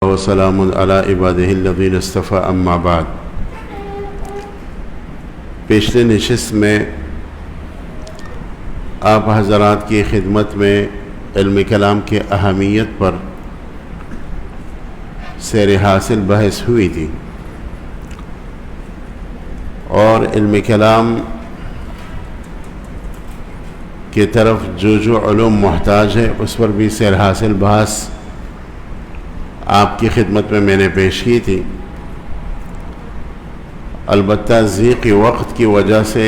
وسلام علی عبادہ الذین اصطفی اما بعد۔ پچھلے نشست میں آپ حضرات کی خدمت میں علم کلام کی اہمیت پر سیر حاصل بحث ہوئی تھی، اور علم کلام کی طرف جو علوم محتاج ہے اس پر بھی سیر حاصل بحث آپ کی خدمت میں نے پیش کی تھی۔ البتہ ضیق وقت کی وجہ سے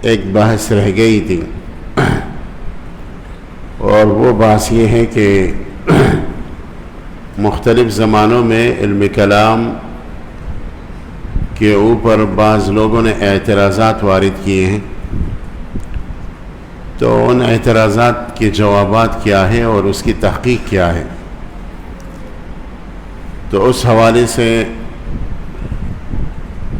ایک بحث رہ گئی تھی، اور وہ بحث یہ ہے کہ مختلف زمانوں میں علم کلام کے اوپر بعض لوگوں نے اعتراضات وارد کیے ہیں، تو ان اعتراضات کے جوابات کیا ہیں اور اس کی تحقیق کیا ہے، تو اس حوالے سے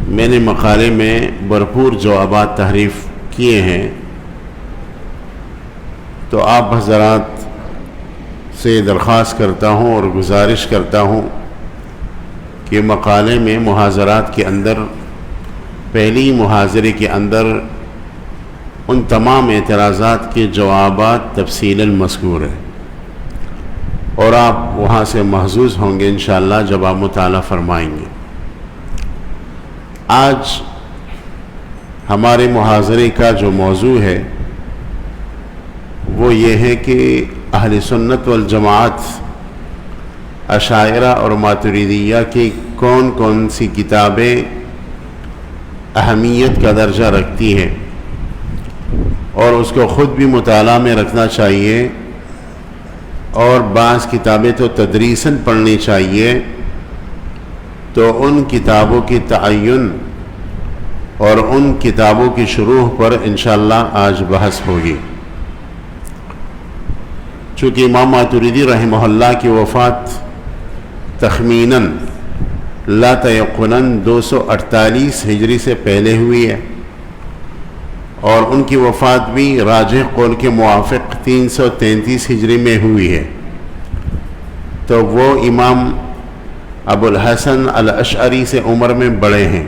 میں نے مقالے میں بھرپور جوابات تحریر کیے ہیں۔ تو آپ حضرات سے درخواست کرتا ہوں اور گزارش کرتا ہوں کہ مقالے میں محاضرات کے اندر، پہلی محاضرے کے اندر ان تمام اعتراضات کے جوابات تفصیلاً مذکور ہیں، اور آپ وہاں سے محظوظ ہوں گے انشاءاللہ جب آپ مطالعہ فرمائیں گے۔ آج ہمارے محاضرے کا جو موضوع ہے وہ یہ ہے کہ اہل سنت والجماعت اشاعرہ اور ماتریدیہ کی کون کون سی کتابیں اہمیت کا درجہ رکھتی ہیں، اور اس کو خود بھی مطالعہ میں رکھنا چاہیے، اور بعض کتابیں تو تدریساً پڑھنی چاہیے۔ تو ان کتابوں کی تعین اور ان کتابوں کی شروح پر انشاءاللہ آج بحث ہوگی۔ چونکہ امام ماتریدی رحمہ اللہ کی وفات تخمیناً لا تیقناً 248 ہجری سے پہلے ہوئی ہے، اور ان کی وفات بھی راجح قول کے موافق 333 ہجری میں ہوئی ہے، تو وہ امام ابو الحسن الاشعری سے عمر میں بڑے ہیں،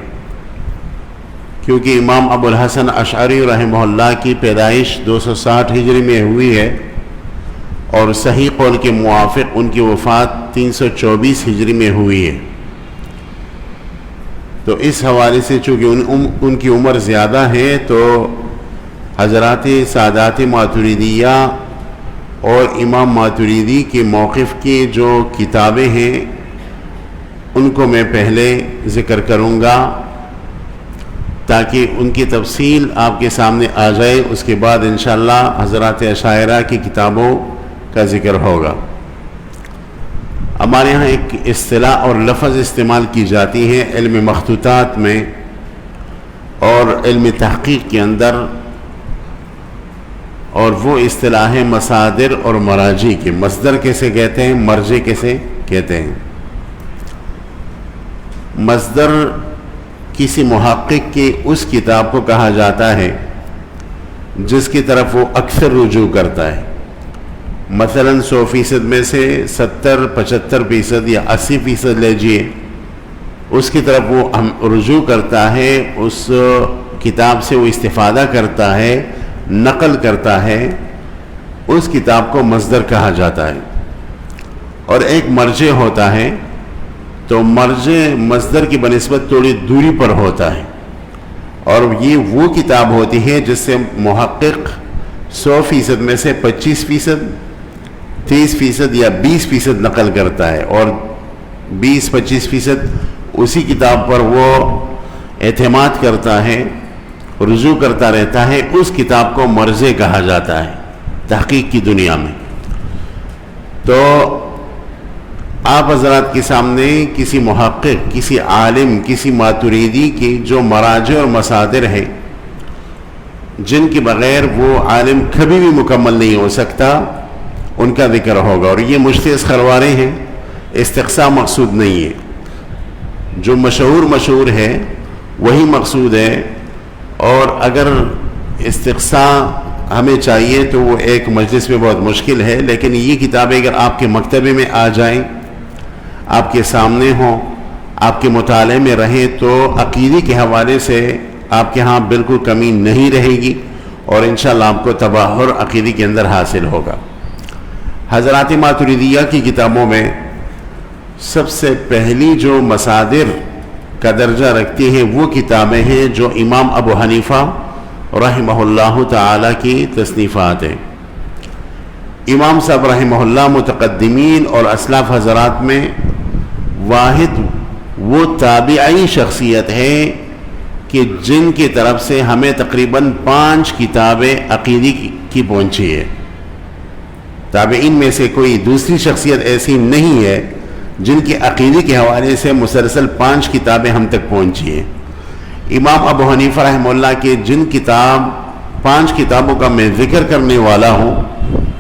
کیونکہ امام ابو الحسن اشعری رحمہ اللہ کی پیدائش 260 ہجری میں ہوئی ہے، اور صحیح قول کے موافق ان کی وفات 324 ہجری میں ہوئی ہے۔ تو اس حوالے سے چونکہ ان کی عمر زیادہ ہے، تو حضرات سادات ماتریدیہ اور امام ماتریدی کے موقف کی جو کتابیں ہیں ان کو میں پہلے ذکر کروں گا، تاکہ ان کی تفصیل آپ کے سامنے آ جائے۔ اس کے بعد انشاءاللہ حضرات اشاعرہ کی کتابوں کا ذکر ہوگا۔ ہمارے ہاں ایک اصطلاح اور لفظ استعمال کی جاتی ہے علم مخطوطات میں اور علم تحقیق کے اندر، اور وہ اصطلاح ہے مصادر اور مراجع کی۔ مصدر کیسے کہتے ہیں، مرجع کیسے کہتے ہیں؟ مصدر کسی محقق کی اس کتاب کو کہا جاتا ہے جس کی طرف وہ اکثر رجوع کرتا ہے۔ مثلا 100% میں سے 70-75% یا 80% لیجئے، اس کی طرف وہ رجوع کرتا ہے، اس کتاب سے وہ استفادہ کرتا ہے، نقل کرتا ہے، اس کتاب کو مصدر کہا جاتا ہے۔ اور ایک مرجع ہوتا ہے، تو مرجع مصدر کی بنسبت تھوڑی دوری پر ہوتا ہے، اور یہ وہ کتاب ہوتی ہے جس سے محقق 100% میں سے 25%، 30% یا 20% نقل کرتا ہے، اور 20-25% اسی کتاب پر وہ اعتماد کرتا ہے، رجوع کرتا رہتا ہے۔ اس کتاب کو مرجع کہا جاتا ہے تحقیق کی دنیا میں۔ تو آپ حضرات کے سامنے کسی محقق، کسی عالم، کسی ماتریدی کی جو مراجع اور مصادر ہیں جن کے بغیر وہ عالم کبھی بھی مکمل نہیں ہو سکتا، ان کا ذکر ہوگا۔ اور یہ مجتہد خروارے ہیں، استقصاء مقصود نہیں ہے، جو مشہور ہے وہی مقصود ہے، اور اگر استقصاء ہمیں چاہیے تو وہ ایک مجلس میں بہت مشکل ہے، لیکن یہ کتابیں اگر آپ کے مکتبے میں آ جائیں، آپ کے سامنے ہوں، آپ کے مطالعے میں رہیں، تو عقیدے کے حوالے سے آپ کے ہاں بالکل کمی نہیں رہے گی اور انشاءاللہ آپ کو تبحر عقیدے کے اندر حاصل ہوگا۔ حضرات ماتریدیہ کی کتابوں میں سب سے پہلی جو مصادر کا درجہ رکھتی ہیں وہ کتابیں ہیں جو امام ابو حنیفہ رحمہ اللہ تعالی کی تصنیفات ہیں۔ امام صاحب رحمہ اللہ متقدمین اور اسلاف حضرات میں واحد وہ تابعی شخصیت ہے کہ جن کی طرف سے ہمیں تقریباً 5 کتابیں عقیدی کی پہنچی ہے۔ تابعین میں سے کوئی دوسری شخصیت ایسی نہیں ہے جن کے عقیدے کے حوالے سے مسلسل 5 کتابیں ہم تک پہنچی ہیں۔ امام ابو حنیفہ رحمہ اللہ کے جن 5 کتابوں کا میں ذکر کرنے والا ہوں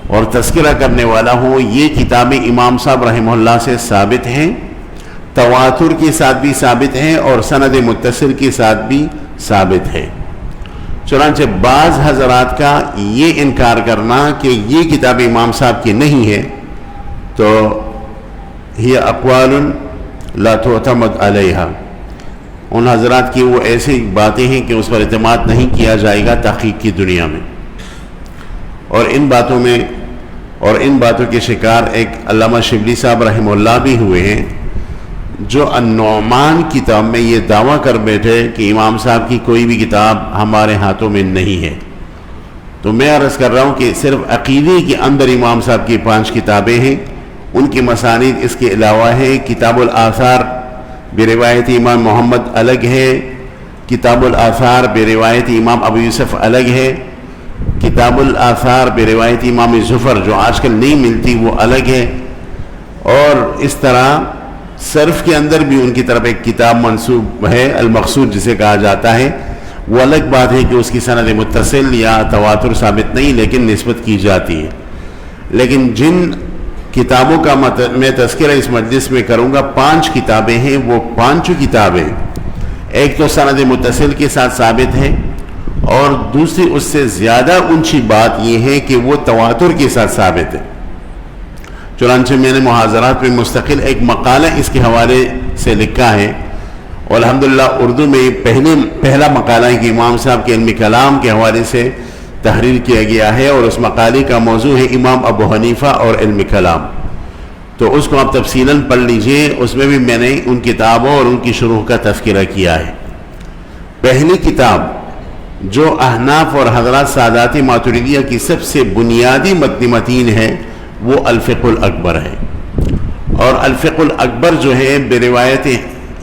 اور تذکرہ کرنے والا ہوں، یہ کتابیں امام صاحب رحمہ اللہ سے ثابت ہیں، تواتر کے ساتھ بھی ثابت ہیں اور سند متصل کے ساتھ بھی ثابت ہے۔ چنانچہ بعض حضرات کا یہ انکار کرنا کہ یہ کتاب امام صاحب کی نہیں ہے تو یہ اقوال لا تعتمد علیہا، ان حضرات کی وہ ایسی باتیں ہیں کہ اس پر اعتماد نہیں کیا جائے گا تحقیق کی دنیا میں۔ اور ان باتوں کے شکار ایک علامہ شبلی صاحب رحمہ اللہ بھی ہوئے ہیں، جو النعمان کتاب میں یہ دعویٰ کر بیٹھے کہ امام صاحب کی کوئی بھی کتاب ہمارے ہاتھوں میں نہیں ہے۔ تو میں عرض کر رہا ہوں کہ صرف عقیدے کے اندر امام صاحب کی 5 کتابیں ہیں، ان کی مسانید اس کے علاوہ ہے۔ کتاب الآثار بروایت امام محمد الگ ہے، کتاب الآثار بروایت امام ابو یوسف الگ ہے، کتاب الآثار بروایت امام ظفر جو آج کل نہیں ملتی وہ الگ ہے، اور اس طرح صرف کے اندر بھی ان کی طرف ایک کتاب منسوب ہے المقصود جسے کہا جاتا ہے۔ وہ الگ بات ہے کہ اس کی سند متصل یا تواتر ثابت نہیں لیکن نسبت کی جاتی ہے۔ لیکن جن کتابوں کا میں تذکرہ اس مجلس میں کروں گا، 5 کتابیں ہیں، وہ 5 کتابیں ایک تو سند متصل کے ساتھ ثابت ہے، اور دوسری اس سے زیادہ اونچی بات یہ ہے کہ وہ تواتر کے ساتھ ثابت ہے۔ چنانچہ میں نے محاضرات میں مستقل ایک مقالہ اس کے حوالے سے لکھا ہے، اور الحمدللہ اردو میں یہ پہلا مقالہ ہے کہ امام صاحب کے علم کلام کے حوالے سے تحریر کیا گیا ہے، اور اس مقالے کا موضوع ہے امام ابو حنیفہ اور علم کلام۔ تو اس کو آپ تفصیلاً پڑھ لیجئے، اس میں بھی میں نے ان کتابوں اور ان کی شروح کا تذکرہ کیا ہے۔ پہلی کتاب جو احناف اور حضرات سادات ماتریدیہ کی سب سے بنیادی متن ہے وہ الفقہ الاکبر ہے، اور الفقہ الاکبر جو ہے بروایت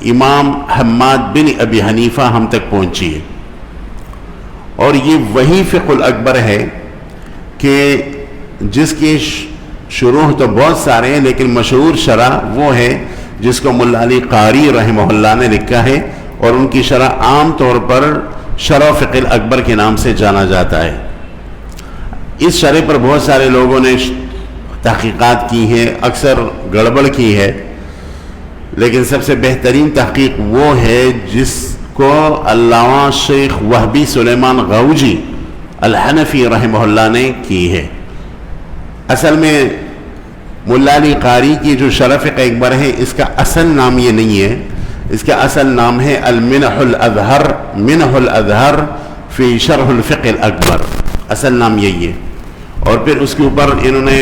امام حماد بن ابی حنیفہ ہم تک پہنچی ہے، اور یہ وہی فقہ الاکبر ہے کہ جس کی شروح تو بہت سارے ہیں لیکن مشہور شرح وہ ہے جس کو ملا علی قاری رحمہ اللہ نے لکھا ہے، اور ان کی شرح عام طور پر شرح فقہ الاکبر کے نام سے جانا جاتا ہے۔ اس شرح پر بہت سارے لوگوں نے تحقیقات کی ہیں، اکثر گڑبڑ کی ہے، لیکن سب سے بہترین تحقیق وہ ہے جس کو علامہ شیخ وہبی سلیمان غوجی الحنفی رحمہ اللہ نے کی ہے۔ اصل میں ملا علی قاری کی جو شرح فقہ اکبر ہے، اس کا اصل نام یہ نہیں ہے، اس کا اصل نام ہے المنح الازہر، منح الازہر فی شرح الفقہ الاکبر، اصل نام یہی ہے۔ اور پھر اس کے اوپر انہوں نے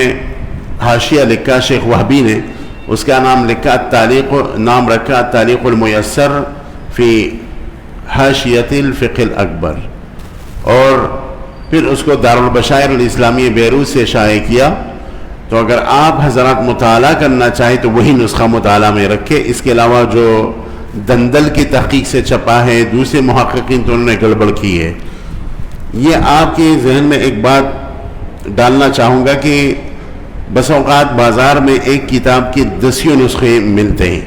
حاشیہ لکھا، شیخ وہبی نے اس کا نام لکھا نام رکھا التعلیق المیسر فی حاشیۃ الفقہ الاکبر، اور پھر اس کو دارالبشائر الاسلامی بیروت سے شائع کیا۔ تو اگر آپ حضرات مطالعہ کرنا چاہیں تو وہی نسخہ مطالعہ میں رکھے، اس کے علاوہ جو دندل کی تحقیق سے چھپا ہے دوسرے محققین تو انہوں نے گڑبڑ کی ہے۔ یہ آپ کے ذہن میں ایک بات ڈالنا چاہوں گا کہ بس اوقات بازار میں ایک کتاب کے 10 نسخے ملتے ہیں،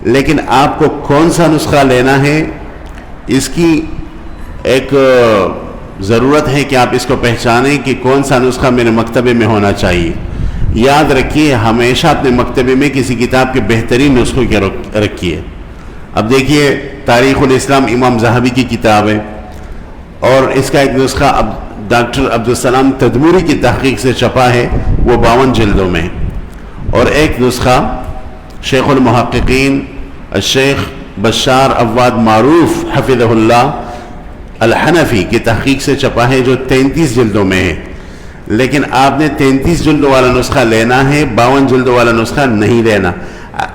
لیکن آپ کو کون سا نسخہ لینا ہے اس کی ایک ضرورت ہے کہ آپ اس کو پہچانیں کہ کون سا نسخہ میرے مکتبے میں ہونا چاہیے۔ یاد رکھیے ہمیشہ اپنے مکتبے میں کسی کتاب کے بہترین نسخوں کے رکھیے۔ اب دیکھیے تاریخ الاسلام امام ذہبی کی کتاب ہے، اور اس کا ایک نسخہ اب ڈاکٹر عبدالسلام تدموری کی تحقیق سے چھپا ہے، وہ 52 جلدوں میں، اور ایک نسخہ شیخ المحققین الشیخ بشار عواد معروف حفظہ اللہ الحنفی کی تحقیق سے چھپا ہے، جو 33 جلدوں میں ہے۔ لیکن آپ نے 33 جلدوں والا نسخہ لینا ہے، 52 جلدوں والا نسخہ نہیں لینا۔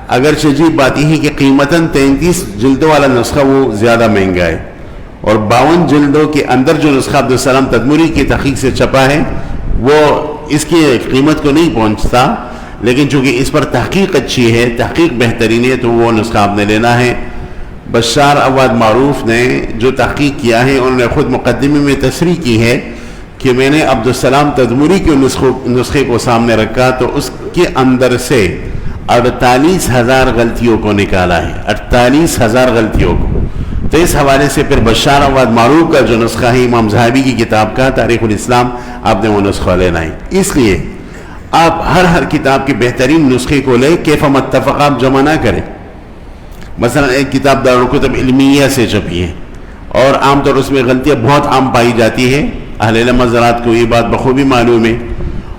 اگرچہ عجیب بات یہ ہے کہ قیمتاً 33 جلدوں والا نسخہ وہ زیادہ مہنگا ہے، اور 52 جلدوں کے اندر جو نسخہ عبدالسلام تدموری کی تحقیق سے چھپا ہے وہ اس کی قیمت کو نہیں پہنچتا، لیکن چونکہ اس پر تحقیق اچھی ہے، تحقیق بہترین ہے، تو وہ نسخہ آپ نے لینا ہے۔ بشار عواد معروف نے جو تحقیق کیا ہے، انہوں نے خود مقدمے میں تصریح کی ہے کہ میں نے عبدالسلام تدموری کے نسخے کو سامنے رکھا تو اس کے اندر سے 48,000 غلطیوں کو نکالا ہے، 48,000 غلطیوں کو۔ تو اس حوالے سے پھر بشار عواد معروف کا جو نسخہ ہے امام ذہبی کی کتاب کا تاریخ الاسلام، آپ نے وہ نسخہ لینا ہے۔ اس لیے آپ ہر کتاب کے بہترین نسخے کو لے، کیف متفق آپ جمع نہ کریں۔ مثلا ایک کتاب دارالکتب علمیہ سے چھپی ہے اور عام طور اس میں غلطیاں بہت عام پائی جاتی ہے، اہل علم حضرات کو یہ بات بخوبی معلوم ہے،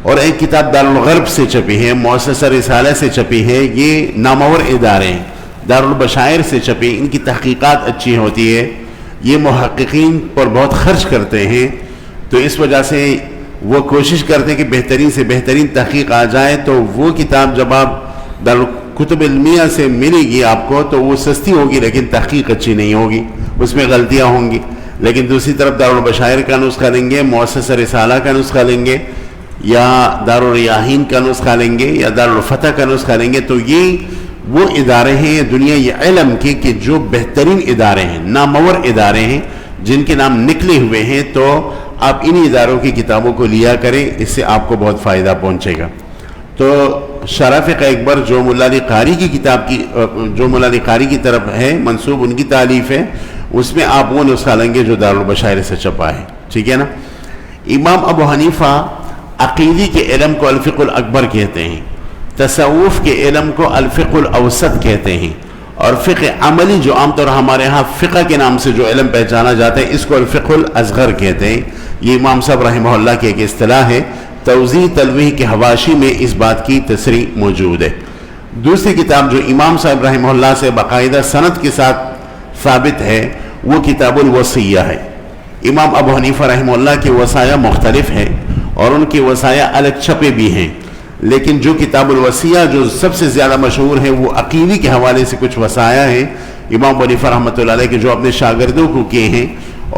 اور ایک کتاب دارالغرب سے چھپی ہے، مؤسسہ رسالہ سے چھپی ہے، یہ نامور ادارے ہیں، دارالبشائر سے چھپی، ان کی تحقیقات اچھی ہوتی ہے، یہ محققین پر بہت خرچ کرتے ہیں، تو اس وجہ سے وہ کوشش کرتے ہیں کہ بہترین سے بہترین تحقیق آ جائے۔ تو وہ کتاب جب آپ دارالکتب علمیہ سے ملے گی آپ کو تو وہ سستی ہوگی، لیکن تحقیق اچھی نہیں ہوگی، اس میں غلطیاں ہوں گی۔ لیکن دوسری طرف دارالبشائر کا نسخہ لیں گے، مؤسسہ رسالہ کا نسخہ لیں گے، یا دارالریاحین کا نسخہ لیں گے، یا دارالفتح کا نسخہ لیں گے، تو یہ وہ ادارے ہیں دنیا یہ علم کے کہ جو بہترین ادارے ہیں، نامور ادارے ہیں، جن کے نام نکلے ہوئے ہیں، تو آپ ان اداروں کی کتابوں کو لیا کریں، اس سے آپ کو بہت فائدہ پہنچے گا۔ تو شرافق اکبر جو مولا علی قاری کی کتاب کی، جو مولا علی قاری کی طرف ہے منسوب، ان کی تالیف ہے، اس میں آپ وہ نسخہ لیں گے جو دارالبشائر سے چھپا ہے، ٹھیک ہے نا۔ امام ابو حنیفہ عقیدی کے علم کو الفقہ الاکبر کہتے ہیں، تصوف کے علم کو الفقہ الاوسط کہتے ہیں، اور فقہ عملی جو عام طور ہمارے ہاں فقہ کے نام سے جو علم پہچانا جاتا ہے، اس کو الفقہ الاصغر کہتے ہیں۔ یہ امام صاحب رحمہ اللہ کی ایک اصطلاح ہے، توضیح تلویح کے حواشی میں اس بات کی تصریح موجود ہے۔ دوسری کتاب جو امام صاحب رحمہ اللہ سے باقاعدہ سند کے ساتھ ثابت ہے، وہ کتاب الوصیہ ہے۔ امام ابو حنیفہ رحمہ اللہ کے وصایا مختلف ہیں اور ان کے وصایا الگ چھپے بھی ہیں، لیکن جو کتاب الوصیہ جو سب سے زیادہ مشہور ہے، وہ عقیدی کے حوالے سے کچھ وصایا ہیں امام ابو حنیفہ رحمۃ اللہ علیہ کے، جو اپنے شاگردوں کو کیے ہیں،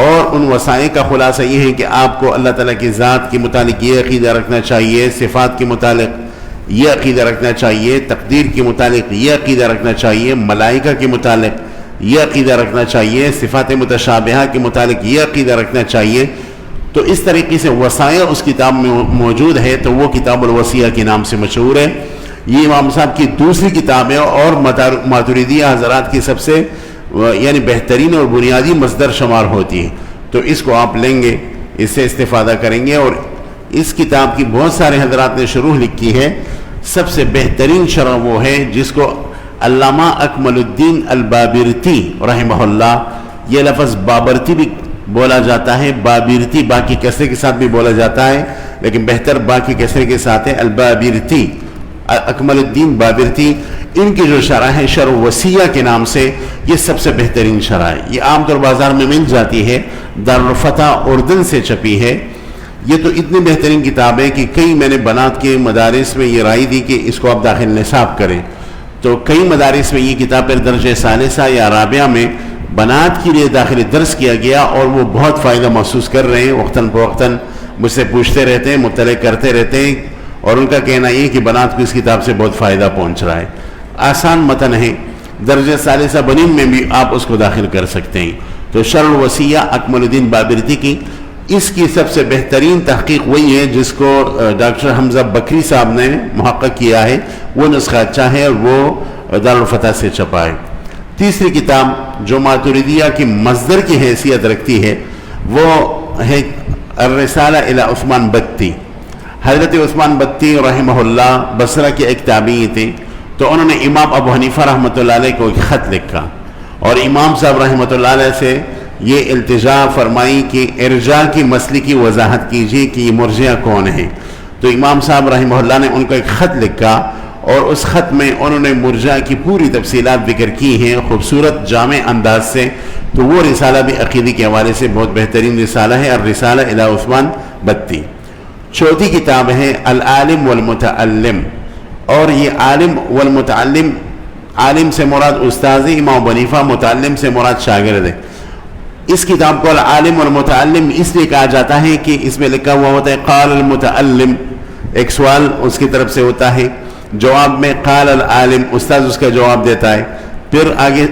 اور ان وصایا کا خلاصہ یہ ہے کہ آپ کو اللہ تعالیٰ کی ذات کے متعلق یہ عقیدہ رکھنا چاہیے، صفات کے متعلق یہ عقیدہ رکھنا چاہیے، تقدیر کے متعلق یہ عقیدہ رکھنا چاہیے، ملائکہ کے متعلق یہ عقیدہ رکھنا چاہیے، صفات متشابہہ کے متعلق یہ عقیدہ رکھنا چاہیے۔ تو اس طریقے سے وصایا اس کتاب میں موجود ہے، تو وہ کتاب الوصیہ کے نام سے مشہور ہے۔ یہ امام صاحب کی دوسری کتاب ہے اور ماتریدیہ حضرات کی سب سے یعنی بہترین اور بنیادی مصدر شمار ہوتی ہے، تو اس کو آپ لیں گے، اس سے استفادہ کریں گے۔ اور اس کتاب کی بہت سارے حضرات نے شروح لکھی ہے، سب سے بہترین شرح وہ ہے جس کو علامہ اکمل الدین البابرتی رحمہ اللہ، یہ لفظ بابرتی بھی بولا جاتا ہے، بابرتی با کی کسرے کے ساتھ بھی بولا جاتا ہے، لیکن بہتر با کی کسرے کے ساتھ ہے، البابرتی، اکمل الدین بابرتی۔ ان کی جو شرح ہے شرح وصیہ کے نام سے، یہ سب سے بہترین شرح ہے، یہ عام طور بازار میں مل جاتی ہے، دارالفتح اردن سے چھپی ہے۔ یہ تو اتنی بہترین کتاب ہے کہ کئی میں نے بنات کے مدارس میں یہ رائے دی کہ اس کو آپ داخل نصاب کریں، تو کئی مدارس میں یہ کتاب پر درجہ ثالثہ یا رابعہ میں بنات کے لیے داخل درس کیا گیا، اور وہ بہت فائدہ محسوس کر رہے ہیں، وقتاً فوقتاً مجھ سے پوچھتے رہتے ہیں، مطلع کرتے رہتے ہیں، اور ان کا کہنا یہ کہ بنات کو اس کتاب سے بہت فائدہ پہنچ رہا ہے۔ آسان متن ہے، درجہ ثالثہ بنین میں بھی آپ اس کو داخل کر سکتے ہیں۔ تو شرح الوصیہ اکمل الدین بابرتی کی، اس کی سب سے بہترین تحقیق وہی ہے جس کو ڈاکٹر حمزہ بکری صاحب نے محقق کیا ہے، وہ نسخہ اچھا ہے اور وہ دارالفتح سے چھپا ہے۔ تیسری کتاب جو ماتریدیہ کی مصدر کی حیثیت رکھتی ہے، وہ ہے الرسالہ الی عثمان بتی۔ حضرت عثمان بتی رحمہ اللہ بصرہ کے ایک تابعی تھے، تو انہوں نے امام ابو حنیفہ رحمۃ اللہ علیہ کو ایک خط لکھا، اور امام صاحب رحمۃ اللہ علیہ سے یہ التجا فرمائی کہ ارجاء کی مسئلے کی وضاحت کیجیے کہ یہ مرجئہ کون ہیں. تو امام صاحب رحمہ اللہ نے ان کو ایک خط لکھا اور اس خط میں انہوں نے مرجئہ کی پوری تفصیلات ذکر کی ہیں خوبصورت جامع انداز سے. تو وہ رسالہ بھی عقیدے کے حوالے سے بہت بہترین رسالہ ہے، الرسالہ الی عثمان بتی. چوتھی کتاب ہے العالم والمتعلم، اور یہ عالم والمتعلم، عالم سے مراد استاذ امام ابو حنیفہ، متعلم سے مراد شاگرد ہے. اس کتاب کو العالم والمتعلم اس لیے کہا جاتا ہے کہ اس میں لکھا ہوا ہوتا ہے قال المتعلم، ایک سوال اس کی طرف سے ہوتا ہے، جواب میں قال العالم، استاذ اس کا جواب دیتا ہے. پھر آگے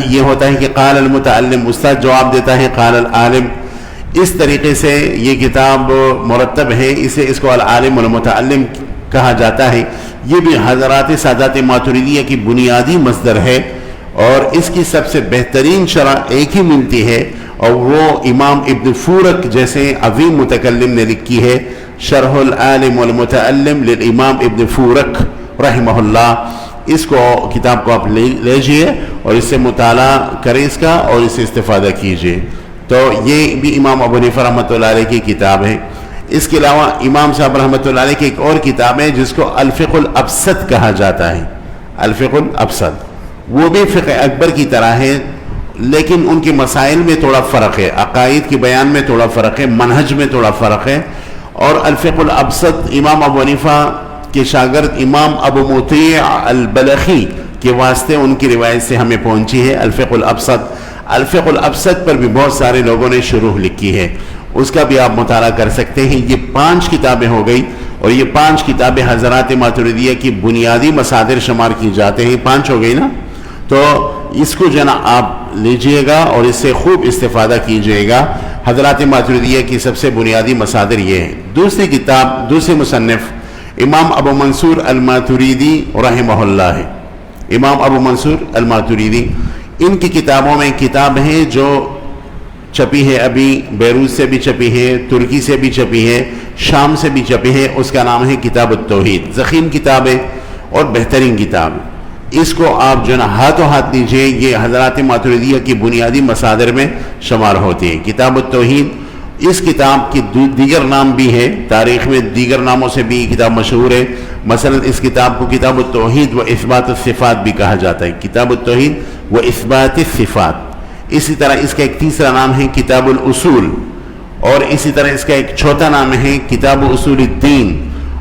یہ ہوتا ہے کہ قال المتعلم، استاذ جواب دیتا ہے قال العالم. اس طریقے سے یہ کتاب مرتب ہے، اس کو العالم والمتعلم کہا جاتا ہے. یہ بھی حضرات سادات ماتریدیہ کی بنیادی مصدر ہے، اور اس کی سب سے بہترین شرح ایک ہی ملتی ہے، اور وہ امام ابن فورک جیسے عظیم متکلم نے لکھی ہے، شرح العالم والمتعلم للامام ابن فورک رحمہ اللہ. اس کو کتاب کو آپ لیجئے اور اس سے مطالعہ کریں اس کا، اور اس سے استفادہ کیجئے. تو یہ بھی امام ابو حنیفہ رحمۃ اللہ علیہ کی کتاب ہے. اس کے علاوہ امام صاحب رحمۃ اللہ علیہ کی ایک اور کتاب ہے جس کو الفقہ الابسط کہا جاتا ہے. الفقہ الابسط وہ بھی فقہ اکبر کی طرح ہے، لیکن ان کے مسائل میں تھوڑا فرق ہے، عقائد کے بیان میں تھوڑا فرق ہے، منہج میں تھوڑا فرق ہے. اور الفقہ الابسط امام ابو حنیفہ کے شاگرد امام ابو مطیع البلخی کے واسطے ان کی روایت سے ہمیں پہنچی ہے الفقہ الابسط. الفقہ الابسط پر بھی بہت سارے لوگوں نے شروح لکھی ہے، اس کا بھی آپ مطالعہ کر سکتے ہیں. یہ 5 کتابیں ہو گئی، اور یہ 5 کتابیں حضرات ماتریدیہ کی بنیادی مصادر شمار کی جاتے ہیں. 5 ہو گئی نا؟ تو اس کو جو ہے نا آپ لیجئے گا اور اس سے خوب استفادہ کیجئے گا. حضرات ماتریدیہ کی سب سے بنیادی مصادر یہ ہیں. دوسری کتاب، دوسرے مصنف امام ابو منصور الماتریدی رحمہ اللہ ہے. امام ابو منصور الماتریدی، ان کی کتابوں میں کتاب ہے جو چھپی ہے، ابھی بیروت سے بھی چھپی ہے، ترکی سے بھی چھپی ہے، شام سے بھی چھپی ہے. اس کا نام ہے کتاب التوحید. ضخیم کتاب ہے اور بہترین کتاب. اس کو آپ جو ہے نا ہاتھوں ہاتھ لیجئے، یہ حضرات ماتریدیہ کی بنیادی مصادر میں شمار ہوتی ہے. کتاب التوحید، اس کتاب کی دیگر نام بھی ہے، تاریخ میں دیگر ناموں سے بھی یہ کتاب مشہور ہے. مثلا اس کتاب کو کتاب التوحید و اثبات الصفات بھی کہا جاتا ہے، کتاب التوحید و اثبات الصفات. اسی طرح اس کا ایک تیسرا نام ہے کتاب الاصول، اور اسی طرح اس کا ایک چوتھا نام ہے کتاب اصول الدین،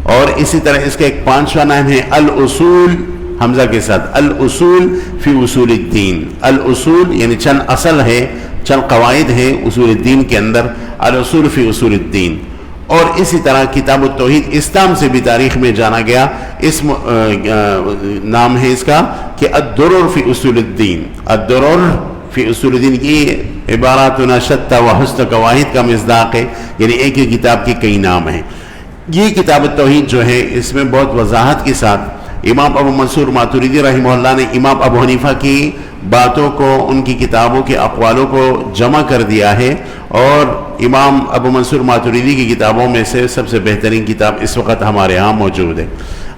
اور اسی طرح اس کا ایک 5واں نام ہے الاصول حمزہ کے ساتھ، الاصول فی اصول الدین. الاصول یعنی چند اصل ہے، چند قواعد ہیں اصول الدین کے اندر، الاصول فی اصول الدین. اور اسی طرح کتاب التوحید اس نام سے بھی تاریخ میں جانا گیا. اس نام ہے اس کا کہ الدرر فی اصول الدین. الدرر فی اصول الدین کی عباراتنا شتى و حسن قواعد کا مصداق ہے، یعنی ایک ہی کتاب کے کئی نام ہیں. یہ کتاب التوحید جو ہے اس میں بہت وضاحت کے ساتھ امام ابو منصور ماتریدی رحمہ اللہ نے امام ابو حنیفہ کی باتوں کو، ان کی کتابوں کے اقوالوں کو جمع کر دیا ہے. اور امام ابو منصور ماتریدی کی کتابوں میں سے سب سے بہترین کتاب اس وقت ہمارے ہاں موجود ہے،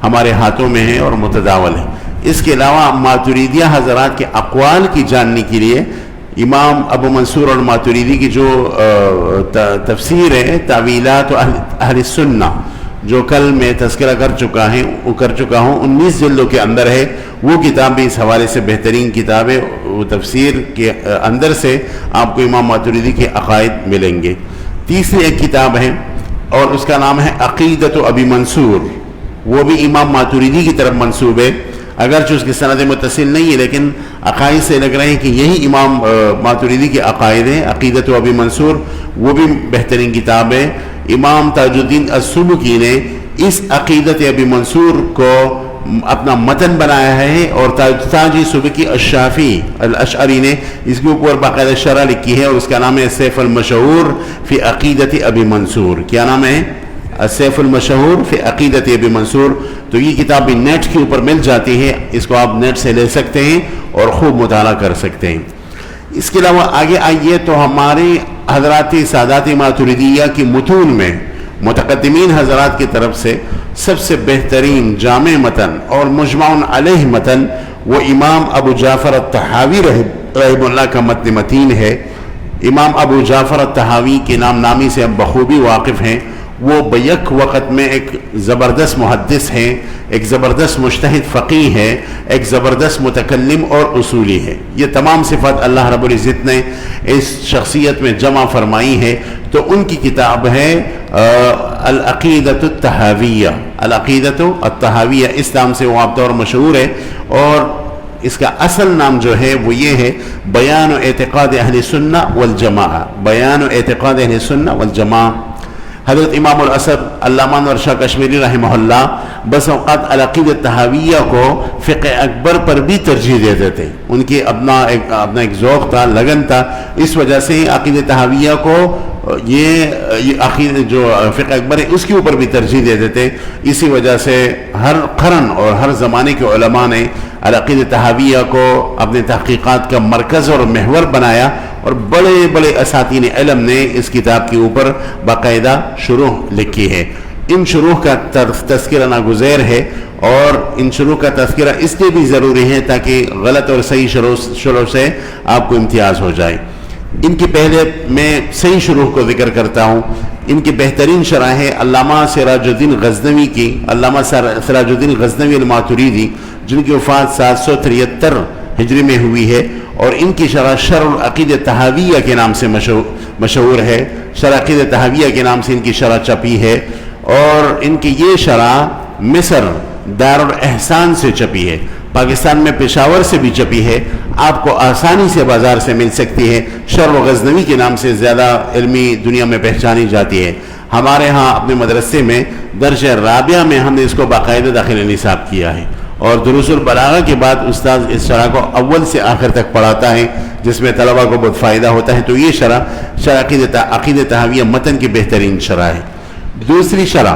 ہمارے ہاتھوں میں ہے اور متداول ہے. اس کے علاوہ ماتریدیہ حضرات کے اقوال کی جاننے کے لیے امام ابو منصور اور ماتریدی کی جو تفسیر ہے تعویلات اہل السنہ، جو کل میں تذکرہ کر چکا ہوں 19 جلدوں کے اندر ہے، وہ کتاب بھی اس حوالے سے بہترین کتاب ہے. وہ تفسیر کے اندر سے آپ کو امام ماتریدی کے عقائد ملیں گے. تیسری ایک کتاب ہے اور اس کا نام ہے عقیدۃ ابی منصور، وہ بھی امام ماتریدی کی طرف منسوب ہے، اگرچہ اس کی سند متصل نہیں ہے، لیکن عقائد سے لگ رہے ہیں کہ یہی امام ماتریدی کے عقائد ہیں. عقیدۃ ابی منصور وہ بھی بہترین کتاب ہے. امام تاج الدین السبکی نے اس عقیدت ابی منصور کو اپنا متن بنایا ہے، اور تاجی سبکی الشافعی الاشعری نے اس کے اوپر باقاعدہ شرح لکھی ہے، اور اس کا نام ہے سیف المشہور فی عقیدت ابی منصور. کیا نام ہے؟ السیف المشہور فی عقیدت ابی منصور. تو یہ کتاب بھی نیٹ کے اوپر مل جاتی ہے، اس کو آپ نیٹ سے لے سکتے ہیں اور خوب مطالعہ کر سکتے ہیں. اس کے علاوہ آگے آئیے تو ہمارے حضرات سادات ماتریدیہ کی متون میں متقدمین حضرات کی طرف سے سب سے بہترین جامع متن اور مجمع علیہ متن وہ امام ابو جعفر الطحاوی رحمہ اللہ کا متن متین ہے. امام ابو جعفر الطحاوی کے نامی سے اب بخوبی واقف ہیں. وہ بیک وقت میں ایک زبردست محدث ہیں، ایک زبردست مجتہد فقیہ ہے، ایک زبردست متکلم اور اصولی ہے. یہ تمام صفات اللہ رب العزت نے اس شخصیت میں جمع فرمائی ہے. تو ان کی کتاب ہے العقیدۃ الطحاویہ. العقیدۃ الطحاویہ اس نام سے وابستہ اور مشہور ہے، اور اس کا اصل نام جو ہے وہ یہ ہے بیان و اعتقاد اہل سنہ والجماعہ. بیان و اعتقاد اہل سنہ والجماعہ. حضرت امام الاسد علامہ انور شاہ کشمیری رحمہ اللہ بس اوقات العقیدۃ الطحاویہ کو فقہ اکبر پر بھی ترجیح دیتے تھے. ان کی اپنا ایک ذوق تھا، لگن تھا. اس وجہ سے عقیدۃ الطحاویہ کو یہ عقیدہ جو فقہ اکبر ہے اس کے اوپر بھی ترجیح دیتے تھے. اسی وجہ سے ہر قرن اور ہر زمانے کے علماء نے العقیدۃ الطحاویہ کو اپنے تحقیقات کا مرکز اور محور بنایا، اور بڑے بڑے اساتین علم نے اس کتاب کے اوپر باقاعدہ شروح لکھی ہے. ان شروح کا تذکرہ ناگزیر ہے، اور ان شروح کا تذکرہ اس لیے بھی ضروری ہے تاکہ غلط اور صحیح شروح سے آپ کو امتیاز ہو جائے. ان کی پہلے میں صحیح شروح کو ذکر کرتا ہوں. ان کی بہترین شرح ہے علامہ سراج الدین غزنوی کی، علامہ سراج الدین غزنوی الماتریدی، جن کی وفات 773 ہجری میں ہوئی ہے. اور ان کی شرح شرح العقیدۃ الطحاویہ کے نام سے مشہور ہے. شرح عقیدۃ الطحاویہ کے نام سے ان کی شرح چھپی ہے، اور ان کی یہ شرح مصر دارالاحسان سے چھپی ہے. پاکستان میں پشاور سے بھی چھپی ہے. آپ کو آسانی سے بازار سے مل سکتی ہے. شرح غزنوی کے نام سے زیادہ علمی دنیا میں پہچانی جاتی ہے. ہمارے ہاں اپنے مدرسے میں درج رابعہ میں ہم نے اس کو باقاعدہ داخل نصاب کیا ہے، اور دروس البلاغہ کے بعد استاد اس شرح کو اول سے آخر تک پڑھاتا ہے، جس میں طلبہ کو بہت فائدہ ہوتا ہے. تو یہ شرح عقیدۃ الطحاویہ متن کی بہترین شرح ہے. دوسری شرح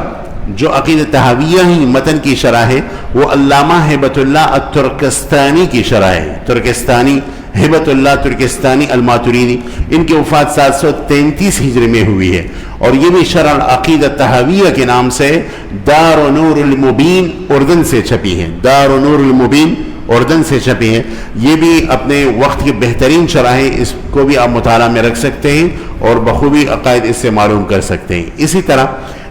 جو عقیدۃ الطحاویہ ہی متن کی شرح ہے وہ علامہ ہیبت اللہ الترکستانی کی شرح ہے. ترکستانی، ہیبت اللہ ترکستانی الماتریدی. ان کی وفات 733 ہجری میں ہوئی ہے، اور یہ بھی شرح العقیدۃ الطحاویہ کے نام سے دار نور المبین اردن سے چھپی ہے. دار نور المبین اردن سے چھپی ہے. یہ بھی اپنے وقت کی بہترین شرح ہے. اس کو بھی آپ مطالعہ میں رکھ سکتے ہیں اور بخوبی عقائد اس سے معلوم کر سکتے ہیں. اسی طرح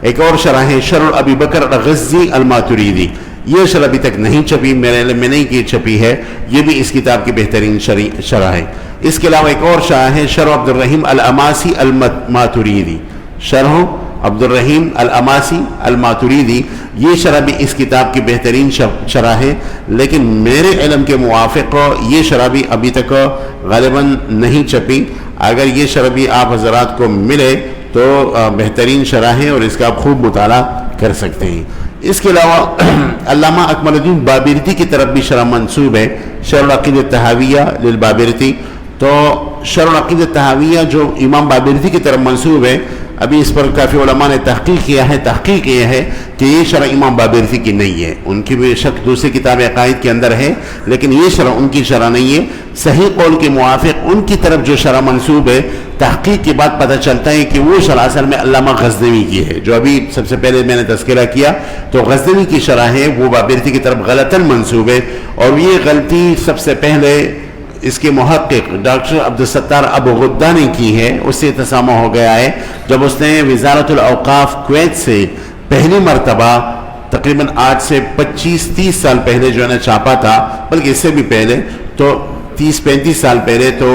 ایک اور شرح ہے شرح ابی بکر الغزی الماتریدی. یہ شرح ابھی تک نہیں چھپی، میرے علم میں نہیں کی چھپی ہے. یہ بھی اس کتاب کی بہترین شرح ہے. اس کے علاوہ ایک اور شرح ہے شرح عبد الرحیم الاماسی الماتریدی. شرح عبد الرحیم الاماسی الماتریدی. یہ شرح بھی اس کتاب کی بہترین شرح ہے، لیکن میرے علم کے موافق یہ شرح بھی ابھی تک غالباً نہیں چھپی. اگر یہ شرح بھی آپ حضرات کو ملے تو بہترین شرح ہے، اور اس کا آپ خوب مطالعہ کر سکتے ہیں. اس کے علاوہ علامہ اکمل الدین بابرتی کی طرف بھی شرح منسوب ہے، شرح العقیدۃ الطحاویہ للبابرتی. تو شرح العقیدۃ الطحاویہ جو امام بابرتی کی طرف منسوب ہے، ابھی اس پر کافی علماء نے تحقیق کیا ہے. تحقیق یہ ہے کہ یہ شرح امام بابرتی کی نہیں ہے. ان کی بے شک دوسری کتاب عقائد کے اندر ہے، لیکن یہ شرح ان کی شرح نہیں ہے. صحیح قول کے موافق ان کی طرف جو شرح منسوب ہے، تحقیق کے بعد پتہ چلتا ہے کہ وہ شرح اصل میں علامہ غزنوی کی ہے، جو ابھی سب سے پہلے میں نے تذکرہ کیا. تو غزنوی کی شرح ہے، وہ بابرتی کی طرف غلطاً منسوب ہے. اور یہ غلطی سب سے پہلے اس کے محقق ڈاکٹر عبدالستار ابو غدہ نے کی ہے. اس سے تسامح ہو گیا ہے جب اس نے وزارت الاوقاف کویت سے پہلی مرتبہ تقریباً 8 سے 25-30 سال پہلے جو ہے نا چھاپا تھا، بلکہ اس سے بھی پہلے، تو 30-35 سال پہلے. تو